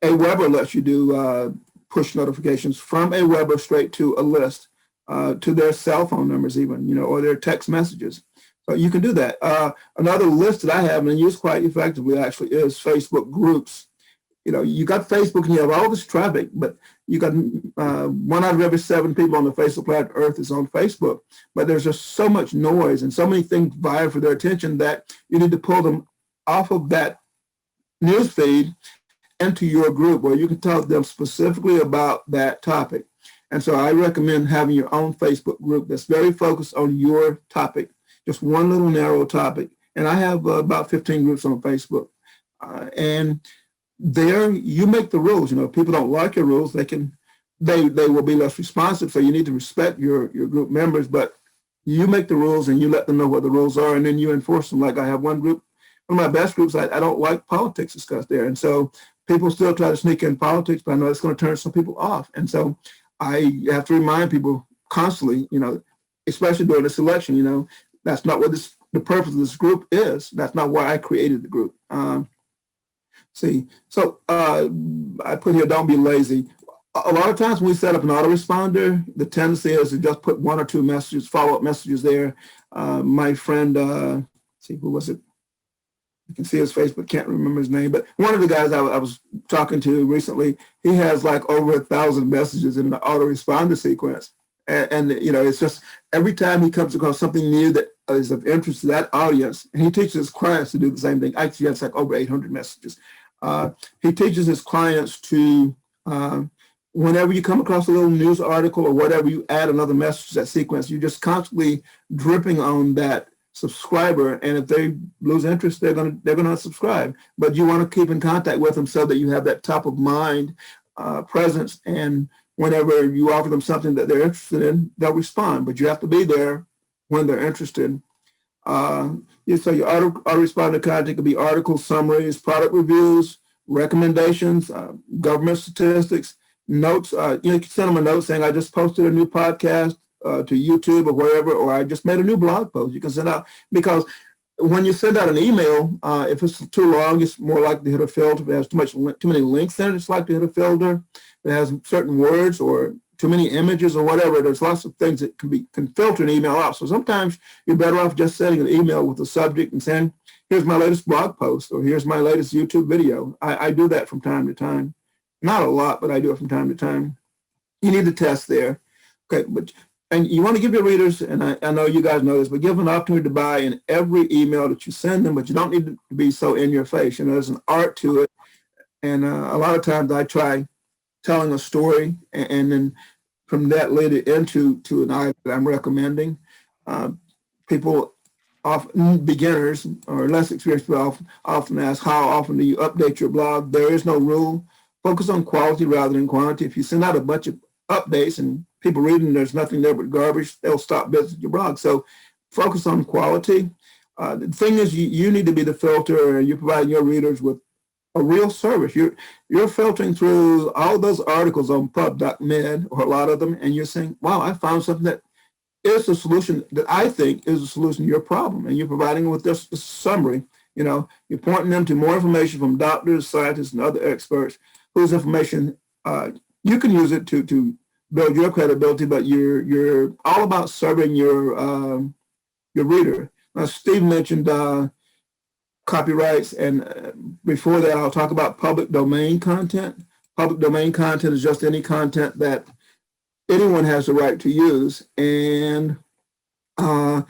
Speaker 1: Aweber lets you do push notifications from Aweber straight to a list, to their cell phone numbers even, or their text messages. So you can do that. Another list that I have and use quite effectively actually is Facebook groups. You got Facebook and you have all this traffic, but you got 1 out of every 7 people on the face of planet Earth is on Facebook. But there's just so much noise and so many things vying for their attention that you need to pull them off of that news feed into your group where you can talk to them specifically about that topic. And so I recommend having your own Facebook group that's very focused on your topic, just one little narrow topic. And I have about 15 groups on Facebook. And there you make the rules. If people don't like your rules, they will be less responsive. So you need to respect your group members, but you make the rules and you let them know what the rules are, and then you enforce them. Like I have one group, one of my best groups, I don't like politics discussed there. And so people still try to sneak in politics, but I know it's going to turn some people off. And so I have to remind people constantly, especially during this election, that's not what the purpose of this group is. That's not why I created the group. So I put here, don't be lazy. A lot of times when we set up an autoresponder, the tendency is to just put 1 or 2 messages, follow-up messages there. My friend, who was it? You can see his face, but can't remember his name. But one of the guys I was talking to recently, he has like over 1,000 messages in the autoresponder sequence. And it's just every time he comes across something new that is of interest to that audience, and he teaches his clients to do the same thing. Actually, that's like over 800 messages. He teaches his clients to, whenever you come across a little news article or whatever, you add another message to that sequence. You're just constantly dripping on that subscriber, and if they lose interest, they're gonna unsubscribe. But you want to keep in contact with them so that you have that top of mind presence, and whenever you offer them something that they're interested in, they'll respond. But you have to be there when they're interested. So your autoresponder content could be articles, summaries, product reviews, recommendations, government statistics, notes. You can send them a note saying, I just posted a new podcast to YouTube or wherever, or I just made a new blog post. You can send out, because when you send out an email, if it's too long, it's more likely to hit a filter. If it has too many links in it, it's likely to hit a filter. If it has certain words or too many images or whatever, there's lots of things that can filter an email out. So sometimes you're better off just sending an email with a subject and saying, here's my latest blog post, or here's my latest YouTube video. I do that from time to time. Not a lot, but I do it from time to time. You need to test there. Okay, and you want to give your readers, and I know you guys know this, but give them an opportunity to buy in every email that you send them, but you don't need to be so in your face. There's an art to it. And a lot of times I try telling a story and then from that lead it into an item that I'm recommending. People, often beginners or less experienced people, often ask, how often do you update your blog? There is no rule. Focus on quality rather than quantity. If you send out a bunch of updates and people reading, there's nothing there but garbage, they'll stop visiting your blog. So focus on quality. The thing is, you need to be the filter, and you're providing your readers with a real service. You're filtering through all those articles on pub.med, or a lot of them, and you're saying, wow, I found something that is a solution that I think is a solution to your problem. And you're providing them with this summary. You're pointing them to more information from doctors, scientists, and other experts whose information you can use it to build your credibility, but you're all about serving your reader. Now, Steve mentioned copyrights, and before that, I'll talk about public domain content. Public domain content is just any content that anyone has the right to use. And in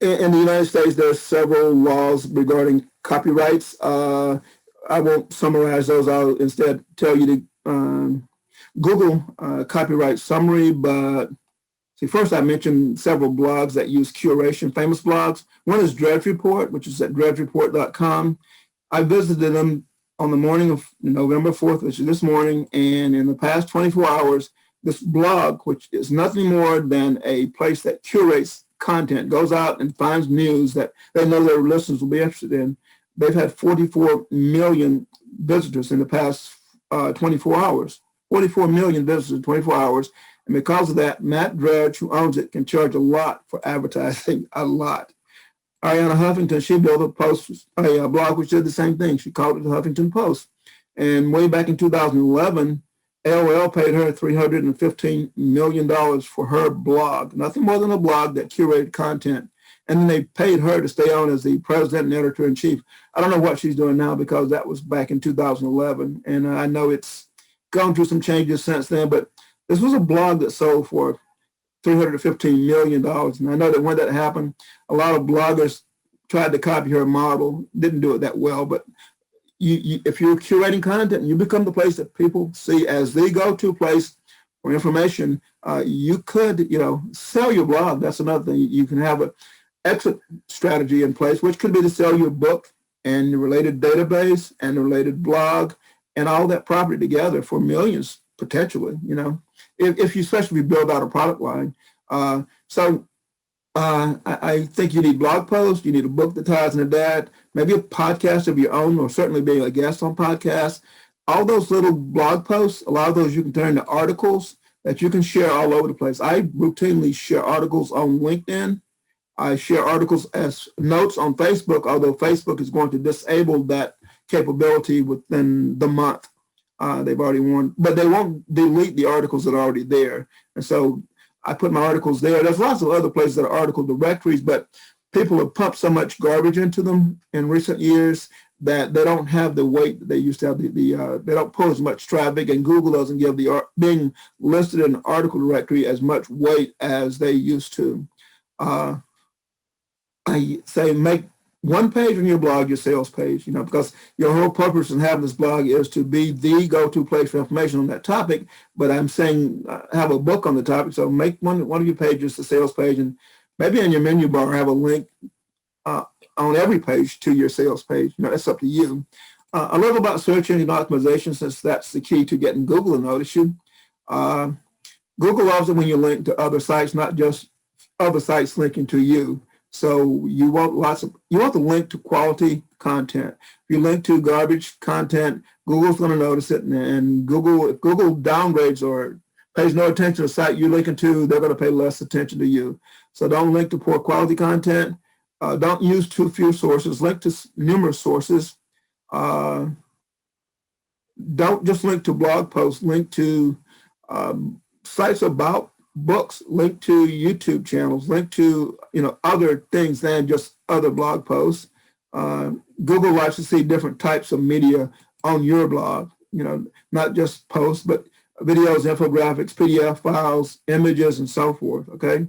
Speaker 1: the United States, there are several laws regarding copyrights. I won't summarize those. I'll instead tell you to Google copyright summary. But first I mentioned several blogs that use curation, famous blogs. One is Dredge Report, which is at dredgereport.com. I visited them on the morning of November 4th, which is this morning, and in the past 24 hours, this blog, which is nothing more than a place that curates content, goes out and finds news that they know their listeners will be interested in. They've had 44 million visitors in the past 24 hours. 44 million visitors in 24 hours. And because of that, Matt Dredge, who owns it, can charge a lot for advertising, a lot. Ariana Huffington, she built a blog which did the same thing. She called it the Huffington Post. And way back in 2011, AOL paid her $315 million for her blog, nothing more than a blog that curated content. And then they paid her to stay on as the president and editor-in-chief. I don't know what she's doing now because that was back in 2011. And I know it's gone through some changes since then, but this was a blog that sold for $315 million. And I know that when that happened, a lot of bloggers tried to copy her model, didn't do it that well, but if you're curating content, you become the place that people see as the go-to place for information. You could, sell your blog. That's another thing. You can have an exit strategy in place, which could be to sell your book and the related database and the related blog and all that property together for millions potentially. If you especially build out a product line. I think you need blog posts, you need a book that ties into that, maybe a podcast of your own, or certainly being a guest on podcasts. All those little blog posts, a lot of those you can turn into articles that you can share all over the place. I routinely share articles on LinkedIn. I share articles as notes on Facebook, although Facebook is going to disable that capability within the month. They've already warned, but they won't delete the articles that are already there. And so I put my articles there. There's lots of other places that are article directories, but people have pumped so much garbage into them in recent years that they don't have the weight that they used to have. They don't pull as much traffic, and Google doesn't give being listed in an article directory as much weight as they used to. I say make one page on your blog your sales page, because your whole purpose in having this blog is to be the go-to place for information on that topic. But I'm saying have a book on the topic, so make one of your pages the sales page, and maybe in your menu bar have a link on every page to your sales page. That's up to you. A little about search engine optimization, since that's the key to getting Google to notice you. Google loves it when you link to other sites, not just other sites linking to you. So you want to link to quality content. If you link to garbage content, Google's going to notice it, and if Google downgrades or pays no attention to the site you're linking to, they're going to pay less attention to you. So don't link to poor quality content. Don't use too few sources. Link to numerous sources. Don't just link to blog posts. Link to sites about books, link to YouTube channels, link to other things than just other blog posts. Google likes to see different types of media on your blog, not just posts, but videos, infographics, PDF files, images, and so forth. Okay,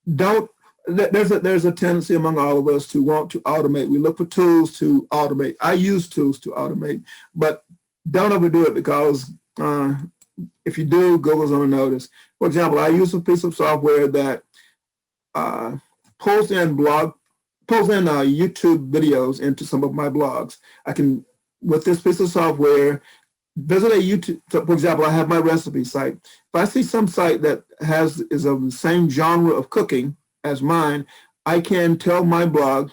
Speaker 1: there's a tendency among all of us to want to automate. We look for tools to automate. I use tools to automate, but don't overdo it, because if you do, Google's going to notice. For example, I use a piece of software that pulls in YouTube videos into some of my blogs. I can, with this piece of software, visit a YouTube. So for example, I have my recipe site. If I see some site that is of the same genre of cooking as mine, I can tell my blog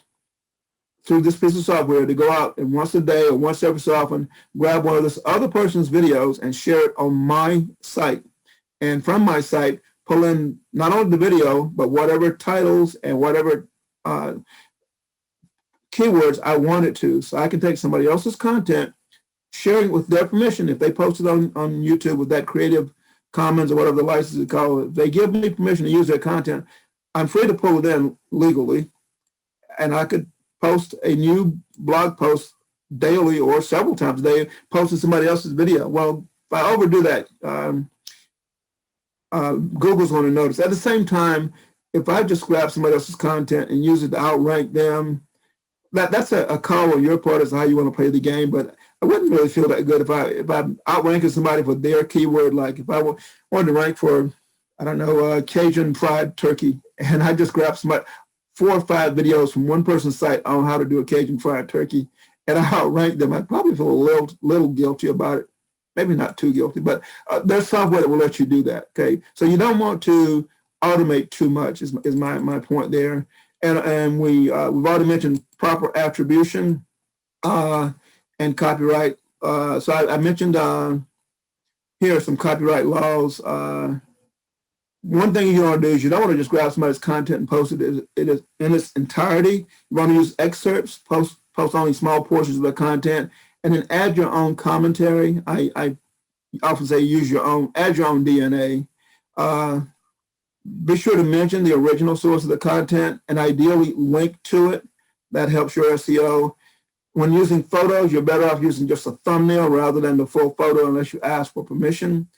Speaker 1: through this piece of software to go out and once a day or once every so often grab one of this other person's videos and share it on my site. And from my site, pull in not only the video, but whatever titles and whatever keywords I want it to. So I can take somebody else's content, sharing it with their permission. If they post it on YouTube with that Creative Commons or whatever the license is called, if they give me permission to use their content, I'm free to pull it in legally. And I could post a new blog post daily or several times a day, posting somebody else's video. Well, if I overdo that, Google's going to notice. At the same time, if I just grab somebody else's content and use it to outrank them, that's a call on your part as to how you want to play the game. But I wouldn't really feel that good if I'm outranking somebody for their keyword. Like if I wanted to rank for, I don't know, Cajun fried turkey, and I just grab somebody 4 or 5 videos from one person's site on how to do a Cajun fried turkey, and I outrank them, I'd probably feel a little guilty about it. Maybe not too guilty, but there's software that will let you do that. Okay, so you don't want to automate too much. Is my point there. And we've already mentioned proper attribution and copyright. So I mentioned here are some copyright laws. One thing you want to do is you don't want to just grab somebody's content and post it in its entirety. You want to use excerpts, post only small portions of the content, and then add your own commentary. I often say add your own DNA. Be sure to mention the original source of the content and ideally link to it. That helps your SEO. When using photos, you're better off using just a thumbnail rather than the full photo unless you ask for permission.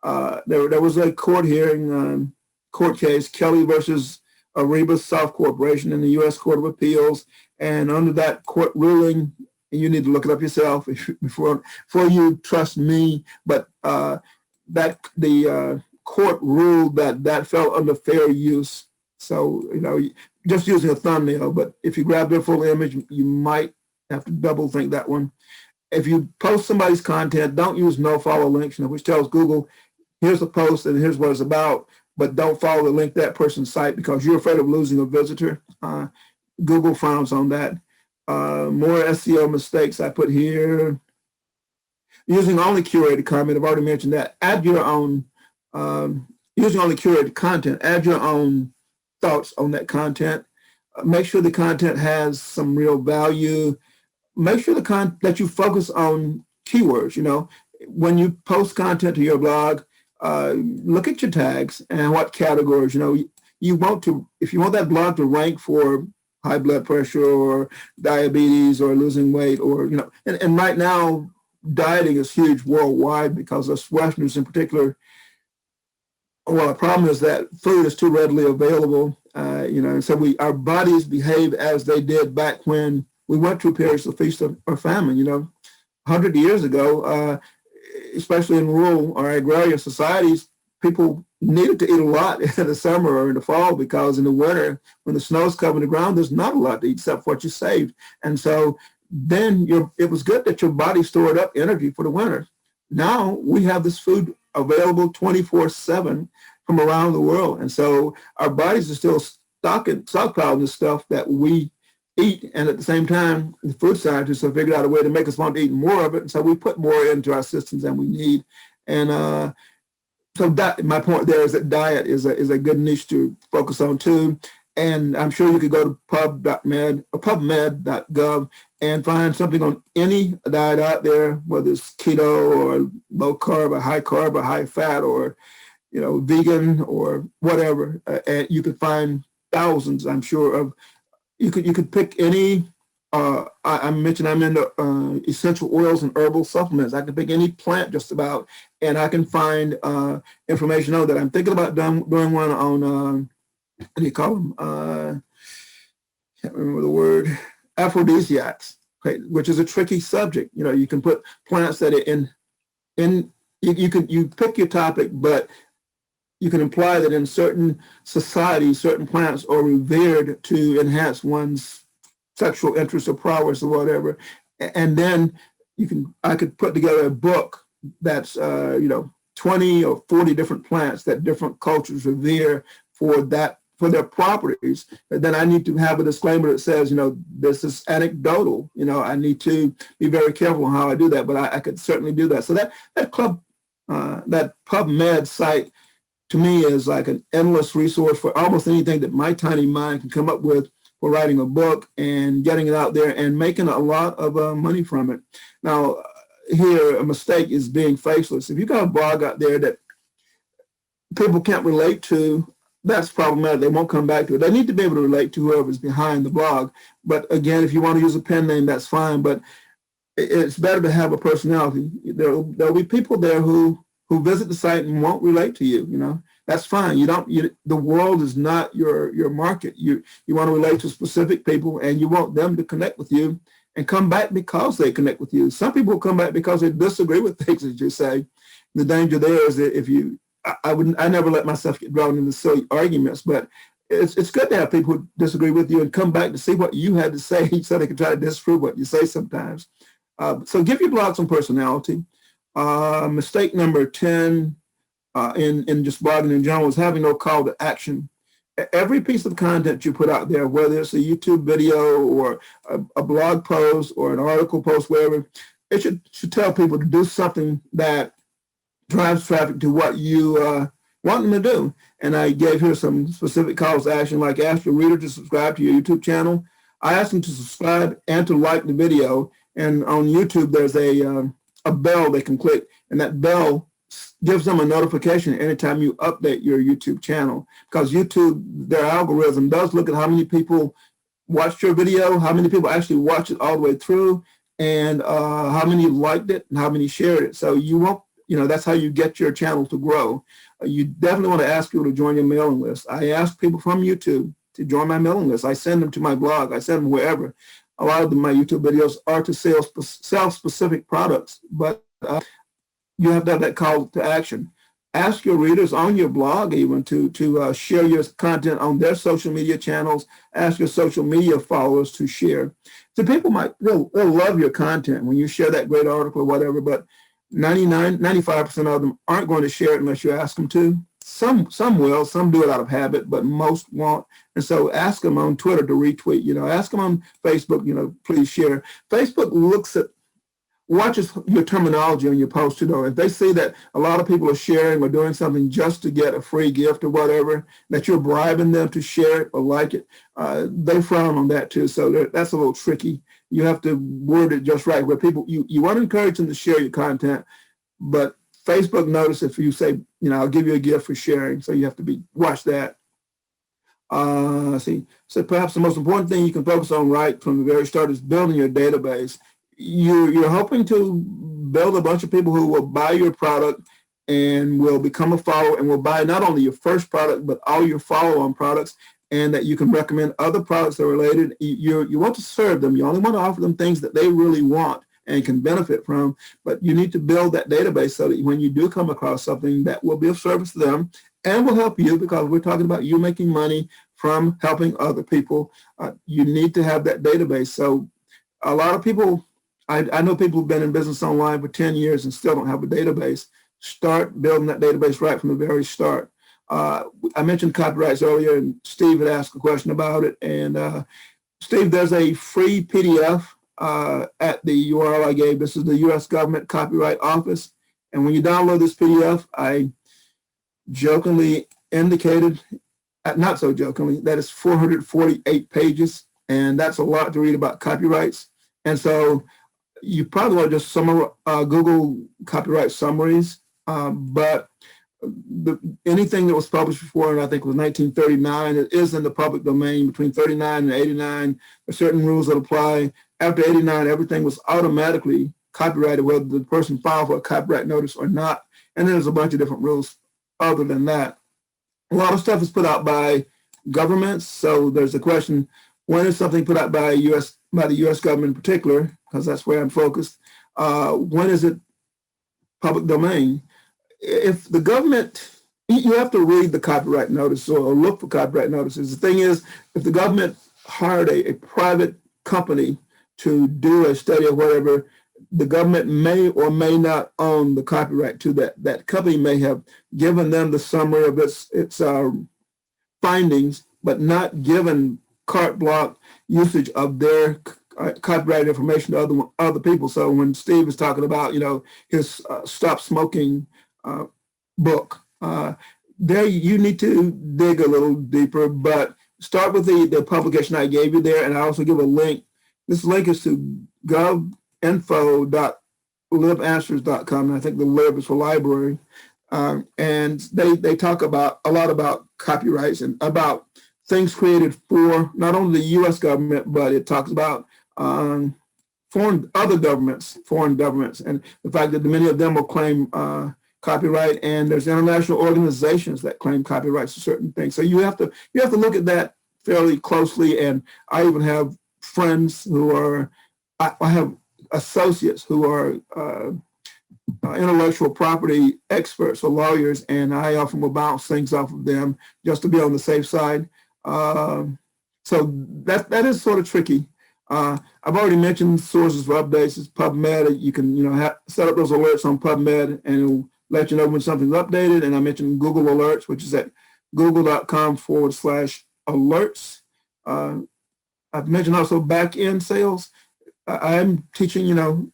Speaker 1: There was a court hearing, court case, Kelly versus Arebus South Corporation in the U.S. Court of Appeals. And under that court ruling, and you need to look it up yourself before you trust me, but that the court ruled that fell under fair use. So, just using a thumbnail, but if you grab their full image, you might have to double think that one. If you post somebody's content, don't use no follow links, which tells Google, here's the post and here's what it's about, but don't follow the link to that person's site because you're afraid of losing a visitor. Google frowns on that. More SEO mistakes I put here. Using only curated content, I've already mentioned that. Add your own, using only curated content, add your own thoughts on that content. Make sure the content has some real value. Make sure that you focus on keywords. When you post content to your blog, look at your tags and what categories. You want to, if you want that blog to rank for high blood pressure or diabetes or losing weight or, and right now dieting is huge worldwide because us Westerners in particular. Well, the problem is that food is too readily available, and so our bodies behave as they did back when we went through periods of feast or famine. 100 years ago, especially in rural or agrarian societies, people needed to eat a lot in the summer or in the fall because in the winter, when the snow's covering the ground, there's not a lot to eat except what you saved. And so then it was good that your body stored up energy for the winter. Now we have this food available 24/7 from around the world. And so our bodies are still stockpiling the stuff that we eat. And at the same time, the food scientists have figured out a way to make us want to eat more of it. And so we put more into our systems than we need. And so that, my point there is that diet is a good niche to focus on too. And I'm sure you could go to pubmed or pubmed.gov and find something on any diet out there, whether it's keto or low carb or high fat or, vegan or whatever. And you could find thousands, I'm sure, of, you could pick any, I mentioned I'm into essential oils and herbal supplements. I can pick any plant just about, and I can find information on that. I'm thinking about doing one on, what do you call them? Can't remember the word. Aphrodisiacs, okay, which is a tricky subject. You can put plants that are you pick your topic, but you can imply that in certain societies, certain plants are revered to enhance one's sexual interest or prowess or whatever. And then I could put together a book that's 20 or 40 different plants that different cultures revere for their properties. But then I need to have a disclaimer that says, this is anecdotal. I need to be very careful on how I do that, but I could certainly do that. So that PubMed site to me is like an endless resource for almost anything that my tiny mind can come up with for writing a book and getting it out there and making a lot of money from it. Now, here, a mistake is being faceless. If you've got a blog out there that people can't relate to, that's problematic. They won't come back to it. They need to be able to relate to whoever's behind the blog. But again, if you want to use a pen name, that's fine. But it's better to have a personality. There'll be people there who visit the site and won't relate to you. That's fine. The world is not your market. You want to relate to specific people, and you want them to connect with you and come back because they connect with you. Some people come back because they disagree with things that you say. The danger there is that I never let myself get drawn into silly arguments, but it's good to have people who disagree with you and come back to see what you had to say so they can try to disprove what you say sometimes. So give your blog some personality. Mistake number 10 in just blogging in general is having no call to action. Every piece of content you put out there, whether it's a YouTube video or a blog post or an article post, wherever, it should tell people to do something that drives traffic to what you want them to do. And I gave here some specific calls to action, like ask your reader to subscribe to your YouTube channel. I asked them to subscribe and to like the video. And on YouTube, there's a bell they can click, and that bell gives them a notification anytime you update your YouTube channel, because YouTube, their algorithm does look at how many people watched your video, how many people actually watched it all the way through, and how many liked it and how many shared it. So you won't, that's how you get your channel to grow. You definitely want to ask people to join your mailing list. I ask people from YouTube to join my mailing list. I send them to my blog. I send them wherever. A lot of my YouTube videos are to sell specific products, but you have to have that call to action. Ask your readers on your blog even to share your content on their social media channels. Ask your social media followers to share. So people they'll love your content when you share that great article or whatever, but 95% of them aren't going to share it unless you ask them to. Some will, some do it out of habit, but most won't. And so ask them on Twitter to retweet, ask them on Facebook, please share. Facebook watches your terminology on your post, If they see that a lot of people are sharing or doing something just to get a free gift or whatever, that you're bribing them to share it or like it, they frown on that too. So that's a little tricky. You have to word it just right, where people, you want to encourage them to share your content, but Facebook notice if you say, I'll give you a gift for sharing. So you have to watch that. So perhaps the most important thing you can focus on right from the very start is building your database. You're hoping to build a bunch of people who will buy your product and will become a follower and will buy not only your first product, but all your follow-on products, and that you can recommend other products that are related. You want to serve them. You only want to offer them things that they really want and can benefit from, but you need to build that database so that when you do come across something that will be of service to them and will help you, because we're talking about you making money from helping other people, you need to have that database. So a lot of people, I know people who've been in business online for 10 years and still don't have a database. Start building that database right from the very start. I mentioned copyrights earlier, and Steve had asked a question about it. And Steve, there's a free PDF at the URL I gave. This is the U.S. Government Copyright Office. And when you download this PDF, I jokingly indicated, not so jokingly, that it's 448 pages. And that's a lot to read about copyrights. And so you probably want to just Google copyright summaries, but anything that was published before, and I think it was 1939, it is in the public domain. Between 39 and 89, there are certain rules that apply. After 89, everything was automatically copyrighted, whether the person filed for a copyright notice or not. And then there's a bunch of different rules other than that. A lot of stuff is put out by governments. So there's a question, when is something put out by the U.S. government in particular, because that's where I'm focused, when is it public domain? If the government, you have to read the copyright notice or look for copyright notices. The thing is, if the government hired a private company to do a study or whatever, the government may or may not own the copyright to that. That company may have given them the summary of its findings, but not given carte blanche usage of their copyrighted information to other people. So when Steve was talking about, his Stop Smoking book, there you need to dig a little deeper, but start with the publication I gave you there, and I also give a link. This link is to govinfo.libanswers.com, and I think the lib is for library. And they talk a lot about copyrights and about things created for not only the U.S. government, but it talks about foreign governments, and the fact that many of them will claim copyright, and there's international organizations that claim copyrights to certain things. So you have to look at that fairly closely. And I even have friends who are, I have associates who are intellectual property experts or lawyers, and I often will bounce things off of them just to be on the safe side. So that is sort of tricky. I've already mentioned sources for updates. It's PubMed. You can set up those alerts on PubMed, and it'll let you know when something's updated. And I mentioned Google Alerts, which is at google.com/alerts. I've mentioned also back-end sales. I'm teaching,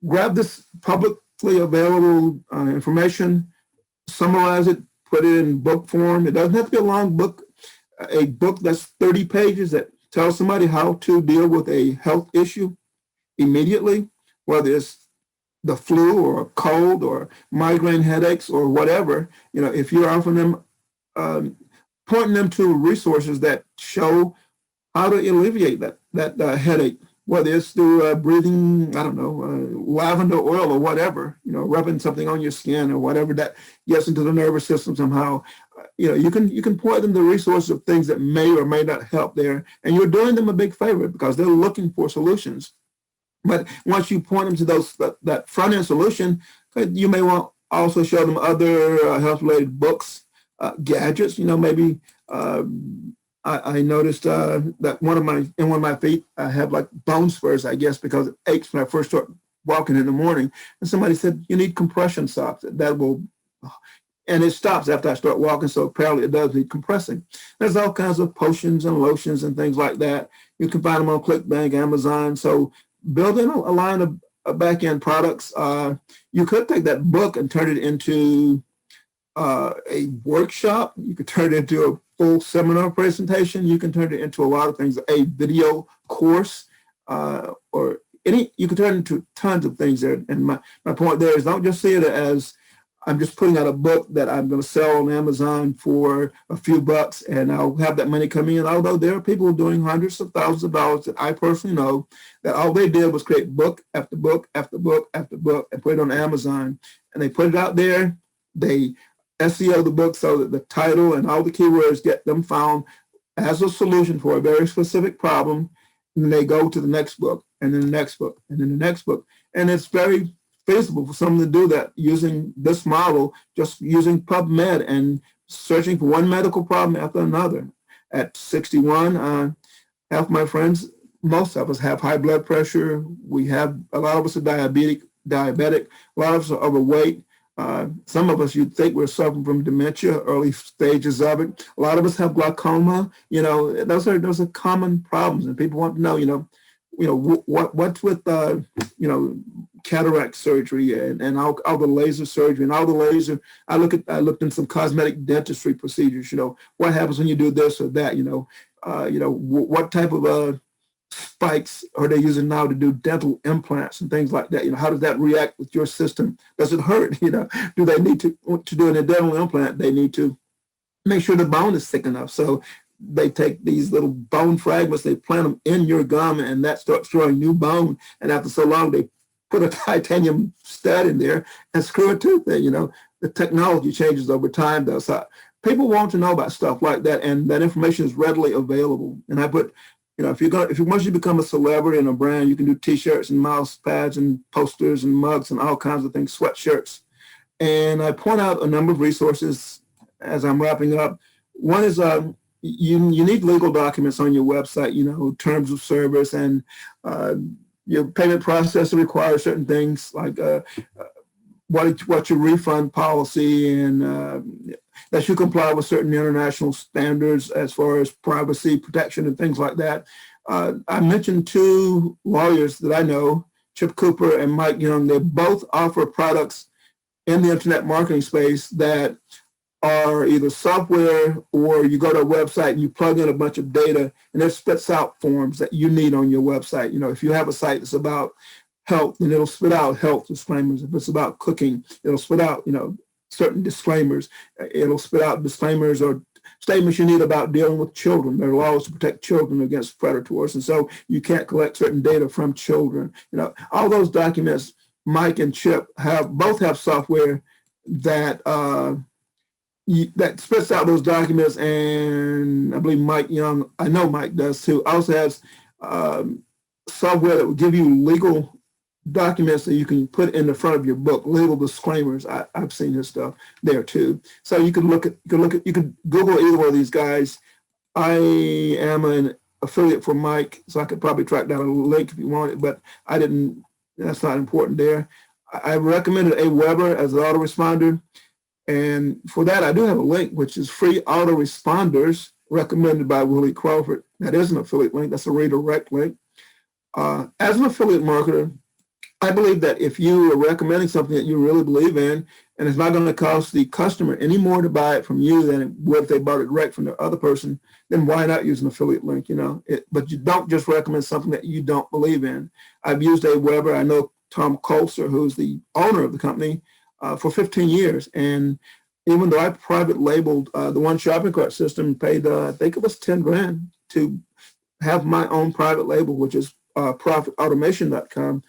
Speaker 1: grab this publicly available information, summarize it, put it in book form. It doesn't have to be a long book. A book that's 30 pages that tells somebody how to deal with a health issue immediately, whether it's the flu or a cold or migraine headaches or whatever, if you're offering them, pointing them to resources that show how to alleviate that headache, whether it's through breathing, I don't know, lavender oil or whatever, rubbing something on your skin or whatever that gets into the nervous system somehow. You can point them to resources of things that may or may not help there, and you're doing them a big favor because they're looking for solutions. But once you point them to that front end solution, you may want also show them other health related books, gadgets. Maybe I noticed that one of my feet I have like bone spurs, I guess, because it aches when I first start walking in the morning. And somebody said you need compression socks that will. And it stops after I start walking, so apparently it does need compressing. There's all kinds of potions and lotions and things like that. You can find them on ClickBank, Amazon. So building a line of back-end products, you could take that book and turn it into a workshop. You could turn it into a full seminar presentation. You can turn it into a lot of things, a video course, or you can turn it into tons of things there. And my point there is don't just see it as I'm just putting out a book that I'm going to sell on Amazon for a few bucks and I'll have that money coming in. Although there are people doing hundreds of thousands of dollars that I personally know that all they did was create book after book after book after book and put it on Amazon. And they put it out there. They SEO the book so that the title and all the keywords get them found as a solution for a very specific problem. And then they go to the next book and then the next book and then the next book. And it's very feasible for someone to do that using this model, just using PubMed and searching for one medical problem after another. At 61, half my friends, most of us have high blood pressure. A lot of us are diabetic. A lot of us are overweight. Some of us, you'd think we're suffering from dementia, early stages of it. A lot of us have glaucoma. Those are common problems, and people want to know, what's with cataract surgery and all the laser surgery and all the laser. I looked in some cosmetic dentistry procedures. What happens when you do this or that? What type of spikes are they using now to do dental implants and things like that? How does that react with your system? Does it hurt? Do they need to do a dental implant? They need to make sure the bone is thick enough. So they take these little bone fragments, they plant them in your gum, and that starts growing new bone. And after so long, they put a titanium stud in there and screw a tooth in. The technology changes over time, though. So people want to know about stuff like that, and that information is readily available. And I put, once you become a celebrity and a brand, you can do T-shirts and mouse pads and posters and mugs and all kinds of things, sweatshirts. And I point out a number of resources as I'm wrapping up. One is you need legal documents on your website, terms of service, and your payment processor requires certain things like what's your refund policy, and that you comply with certain international standards as far as privacy protection and things like that. I mentioned two lawyers that I know, Chip Cooper and Mike Young. They both offer products in the internet marketing space that are either software, or you go to a website and you plug in a bunch of data and it spits out forms that you need on your website. If you have a site that's about health, then it'll spit out health disclaimers. If it's about cooking, it'll spit out, certain disclaimers. It'll spit out disclaimers or statements you need about dealing with children. There are laws to protect children against predators, and so you can't collect certain data from children. All those documents, Mike and Chip both have software that that spits out those documents, and I believe Mike Young, I know Mike does too, also has software that will give you legal documents that you can put in the front of your book, legal disclaimers. I've seen his stuff there too. So you can you can Google either one of these guys. I am an affiliate for Mike, so I could probably track down a link if you want it, but I didn't. That's not important there. I recommended AWeber as an autoresponder. And for that, I do have a link, which is free autoresponders, recommended by Willie Crawford. That is an affiliate link. That's a redirect link. As an affiliate marketer, I believe that if you are recommending something that you really believe in, and it's not going to cost the customer any more to buy it from you than it would if they bought it direct from the other person, then why not use an affiliate link? But you don't just recommend something that you don't believe in. I've used AWeber. I know Tom Colser, who's the owner of the company, for 15 years. And even though I private labeled the one shopping cart system, paid, I think it was 10 grand to have my own private label, which is profitautomation.com.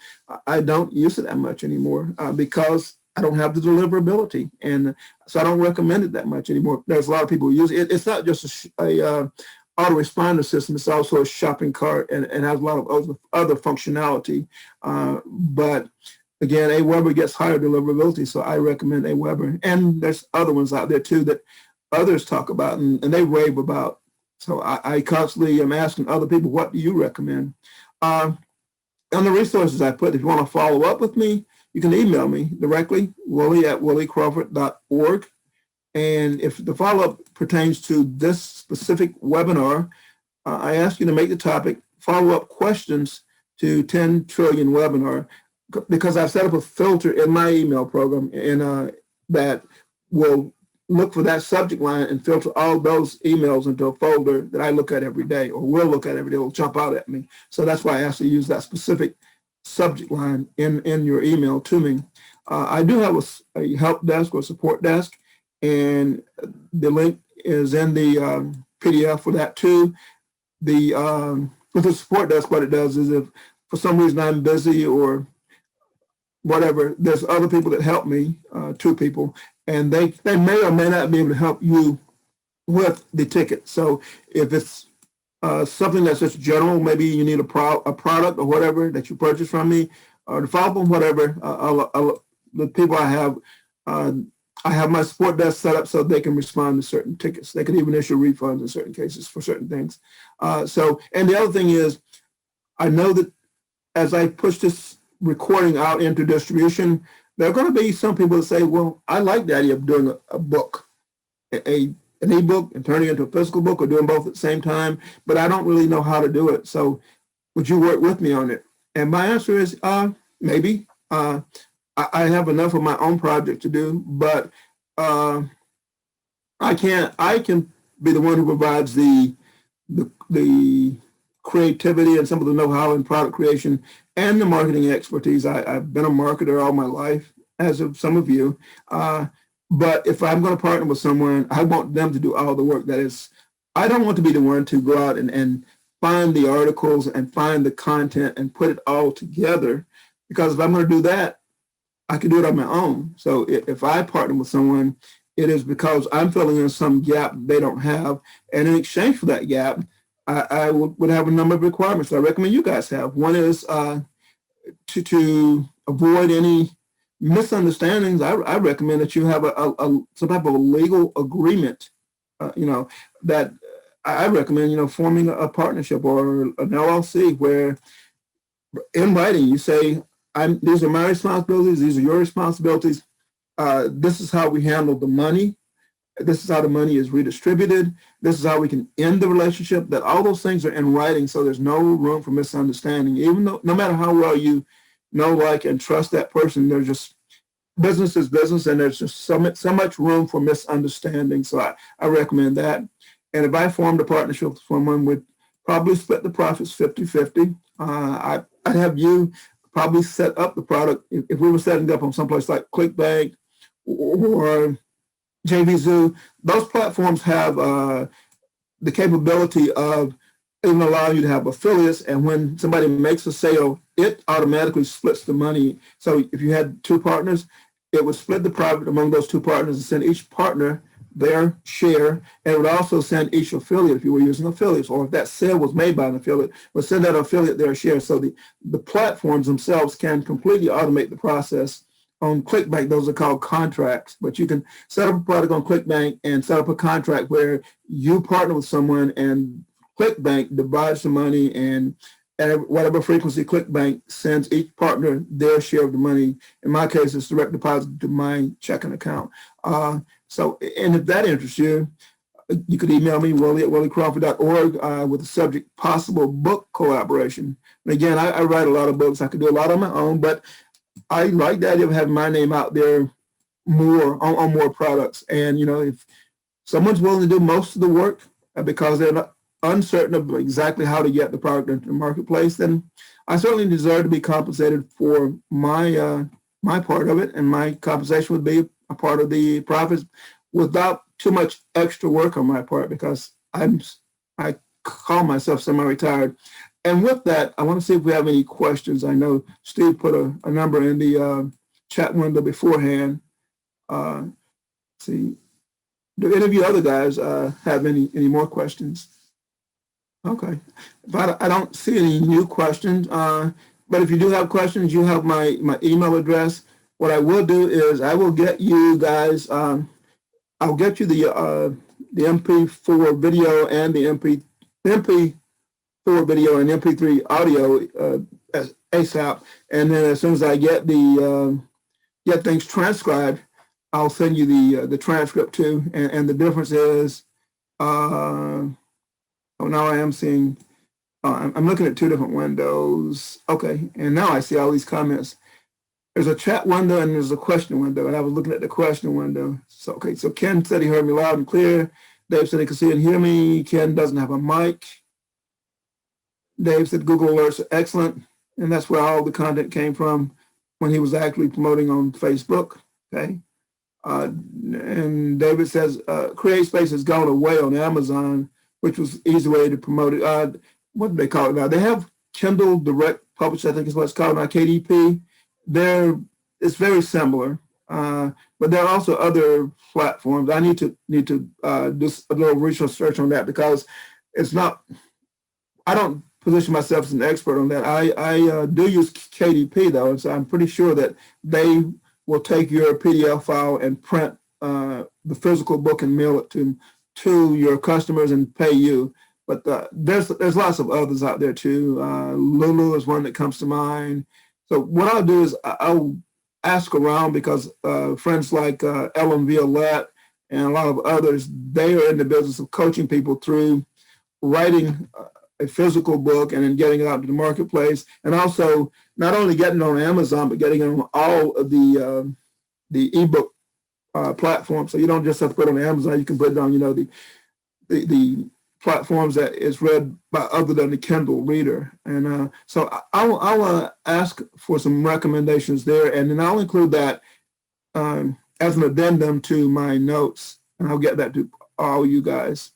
Speaker 1: I don't use it that much anymore because I don't have the deliverability. And so I don't recommend it that much anymore. There's a lot of people who use it. It's not just a autoresponder system. It's also a shopping cart and has a lot of other functionality. But again, AWeber gets higher deliverability, so I recommend AWeber. And there's other ones out there too that others talk about and they rave about. So I constantly am asking other people, what do you recommend? On the resources I put, if you want to follow up with me, you can email me directly, willie@williecrawford.org. And if the follow-up pertains to this specific webinar, I ask you to make the topic follow-up questions to 10 trillion webinar, because I've set up a filter in my email program that will look for that subject line and filter all those emails into a folder that I look at every day, or will look at every day. It will jump out at me. So that's why I ask you to use that specific subject line in your email to me. I do have a help desk or support desk, and the link is in the PDF for that too. With the support desk, what it does is if for some reason I'm busy or whatever, there's other people that help me, 2 people, and they may or may not be able to help you with the ticket. So if it's something that's just general, maybe you need a product or whatever that you purchase from me, or the follow-up on whatever, the people I have my support desk set up so they can respond to certain tickets. They can even issue refunds in certain cases for certain things. And the other thing is, I know that as I push this recording out into distribution, there are going to be some people that say, well, I like the idea of doing a book, an ebook and turning it into a physical book, or doing both at the same time, but I don't really know how to do it. So would you work with me on it? And my answer is maybe. I have enough of my own project to do, but I can be the one who provides the creativity and some of the know-how in product creation and the marketing expertise. I've been a marketer all my life, as of some of you. But if I'm going to partner with someone, I want them to do all the work. That is, I don't want to be the one to go out and find the articles and find the content and put it all together. Because if I'm going to do that, I can do it on my own. So if I partner with someone, it is because I'm filling in some gap they don't have. And in exchange for that gap, I would have a number of requirements that I recommend you guys have. One is to avoid any misunderstandings. I recommend that you have some type of a legal agreement, that I recommend, forming a partnership or an LLC where in writing you say, these are my responsibilities, these are your responsibilities. This is how we handle the money. This is how the money is redistributed. This is how we can end the relationship. That all those things are in writing, so there's no room for misunderstanding. Even though, no matter how well you know, like, and trust that person, there's just business is business, and there's just so much room for misunderstanding. So I recommend that. And if I formed a partnership with someone, we'd probably split the profits 50-50. I'd have you probably set up the product. If we were setting up on someplace like ClickBank or JVZoo, those platforms have the capability of even allowing you to have affiliates, and when somebody makes a sale, it automatically splits the money. So if you had 2 partners, it would split the profit among those 2 partners and send each partner their share, and it would also send each affiliate, if you were using affiliates, or if that sale was made by an affiliate, would send that affiliate their share. So the platforms themselves can completely automate the process. On ClickBank, those are called contracts, but you can set up a product on ClickBank and set up a contract where you partner with someone and ClickBank divides the money, and at whatever frequency ClickBank sends each partner their share of the money. In my case, it's direct deposit to my checking account. And if that interests you, you could email me, willie@williecrawford.org, with the subject possible book collaboration. And again, I write a lot of books. I could do a lot on my own, but I like the idea of having my name out there more on more products. And, if someone's willing to do most of the work because they're uncertain of exactly how to get the product into the marketplace, then I certainly deserve to be compensated for my my part of it, and my compensation would be a part of the profits without too much extra work on my part, because I call myself semi-retired. And with that, I want to see if we have any questions. I know Steve put a number in the chat window beforehand. See, do any of you other guys have any more questions? Okay, but I don't see any new questions. But if you do have questions, you have my email address. What I will do is I will get you guys. I'll get you the MP4 video and the MP4 video and MP3 audio ASAP. And then as soon as I get get things transcribed, I'll send you the transcript too. And the difference is, oh, now I am seeing. I'm looking at two different windows. Okay, and now I see all these comments. There's a chat window and there's a question window, and I was looking at the question window. So, okay, so Ken said he heard me loud and clear. Dave said he could see and hear me. Ken doesn't have a mic. Dave said Google Alerts are excellent, and that's where all the content came from when he was actually promoting on Facebook, okay? And David says CreateSpace has gone away on Amazon, which was an easy way to promote it. What do they call it now? They have Kindle Direct Publish, I think is what it's called now, KDP. It's very similar, but there are also other platforms. I need to do a little research on that, because it's not. I don't position myself as an expert on that. I do use KDP though, and so I'm pretty sure that they will take your PDF file and print the physical book and mail it to your customers and pay you. But there's lots of others out there too. Lulu is one that comes to mind. So what I'll do is I'll ask around, because friends like Ellen Violette and a lot of others, they are in the business of coaching people through writing a physical book and then getting it out to the marketplace, and also not only getting it on Amazon, but getting it on all of the ebook platforms. So you don't just have to put it on Amazon; you can put it on, the platforms that is read by other than the Kindle reader. And so I'll ask for some recommendations there, and then I'll include that as an addendum to my notes, and I'll get that to all you guys.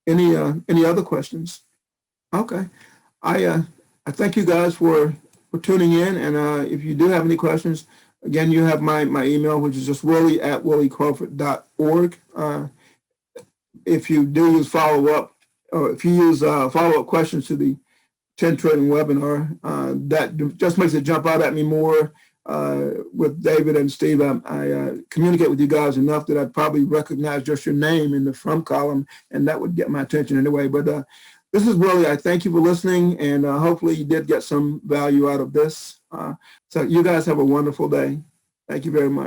Speaker 1: Any other questions? Okay, I thank you guys for tuning in, and if you do have any questions, again, you have my email, which is just willie@williecrawford.org. If you do use follow-up, or if you use follow-up questions to the 10 Trading webinar, that just makes it jump out at me more. With David and Steve, I communicate with you guys enough that I'd probably recognize just your name in the from column, and that would get my attention anyway. But this is Willie. I thank you for listening, and hopefully you did get some value out of this. So you guys have a wonderful day. Thank you very much.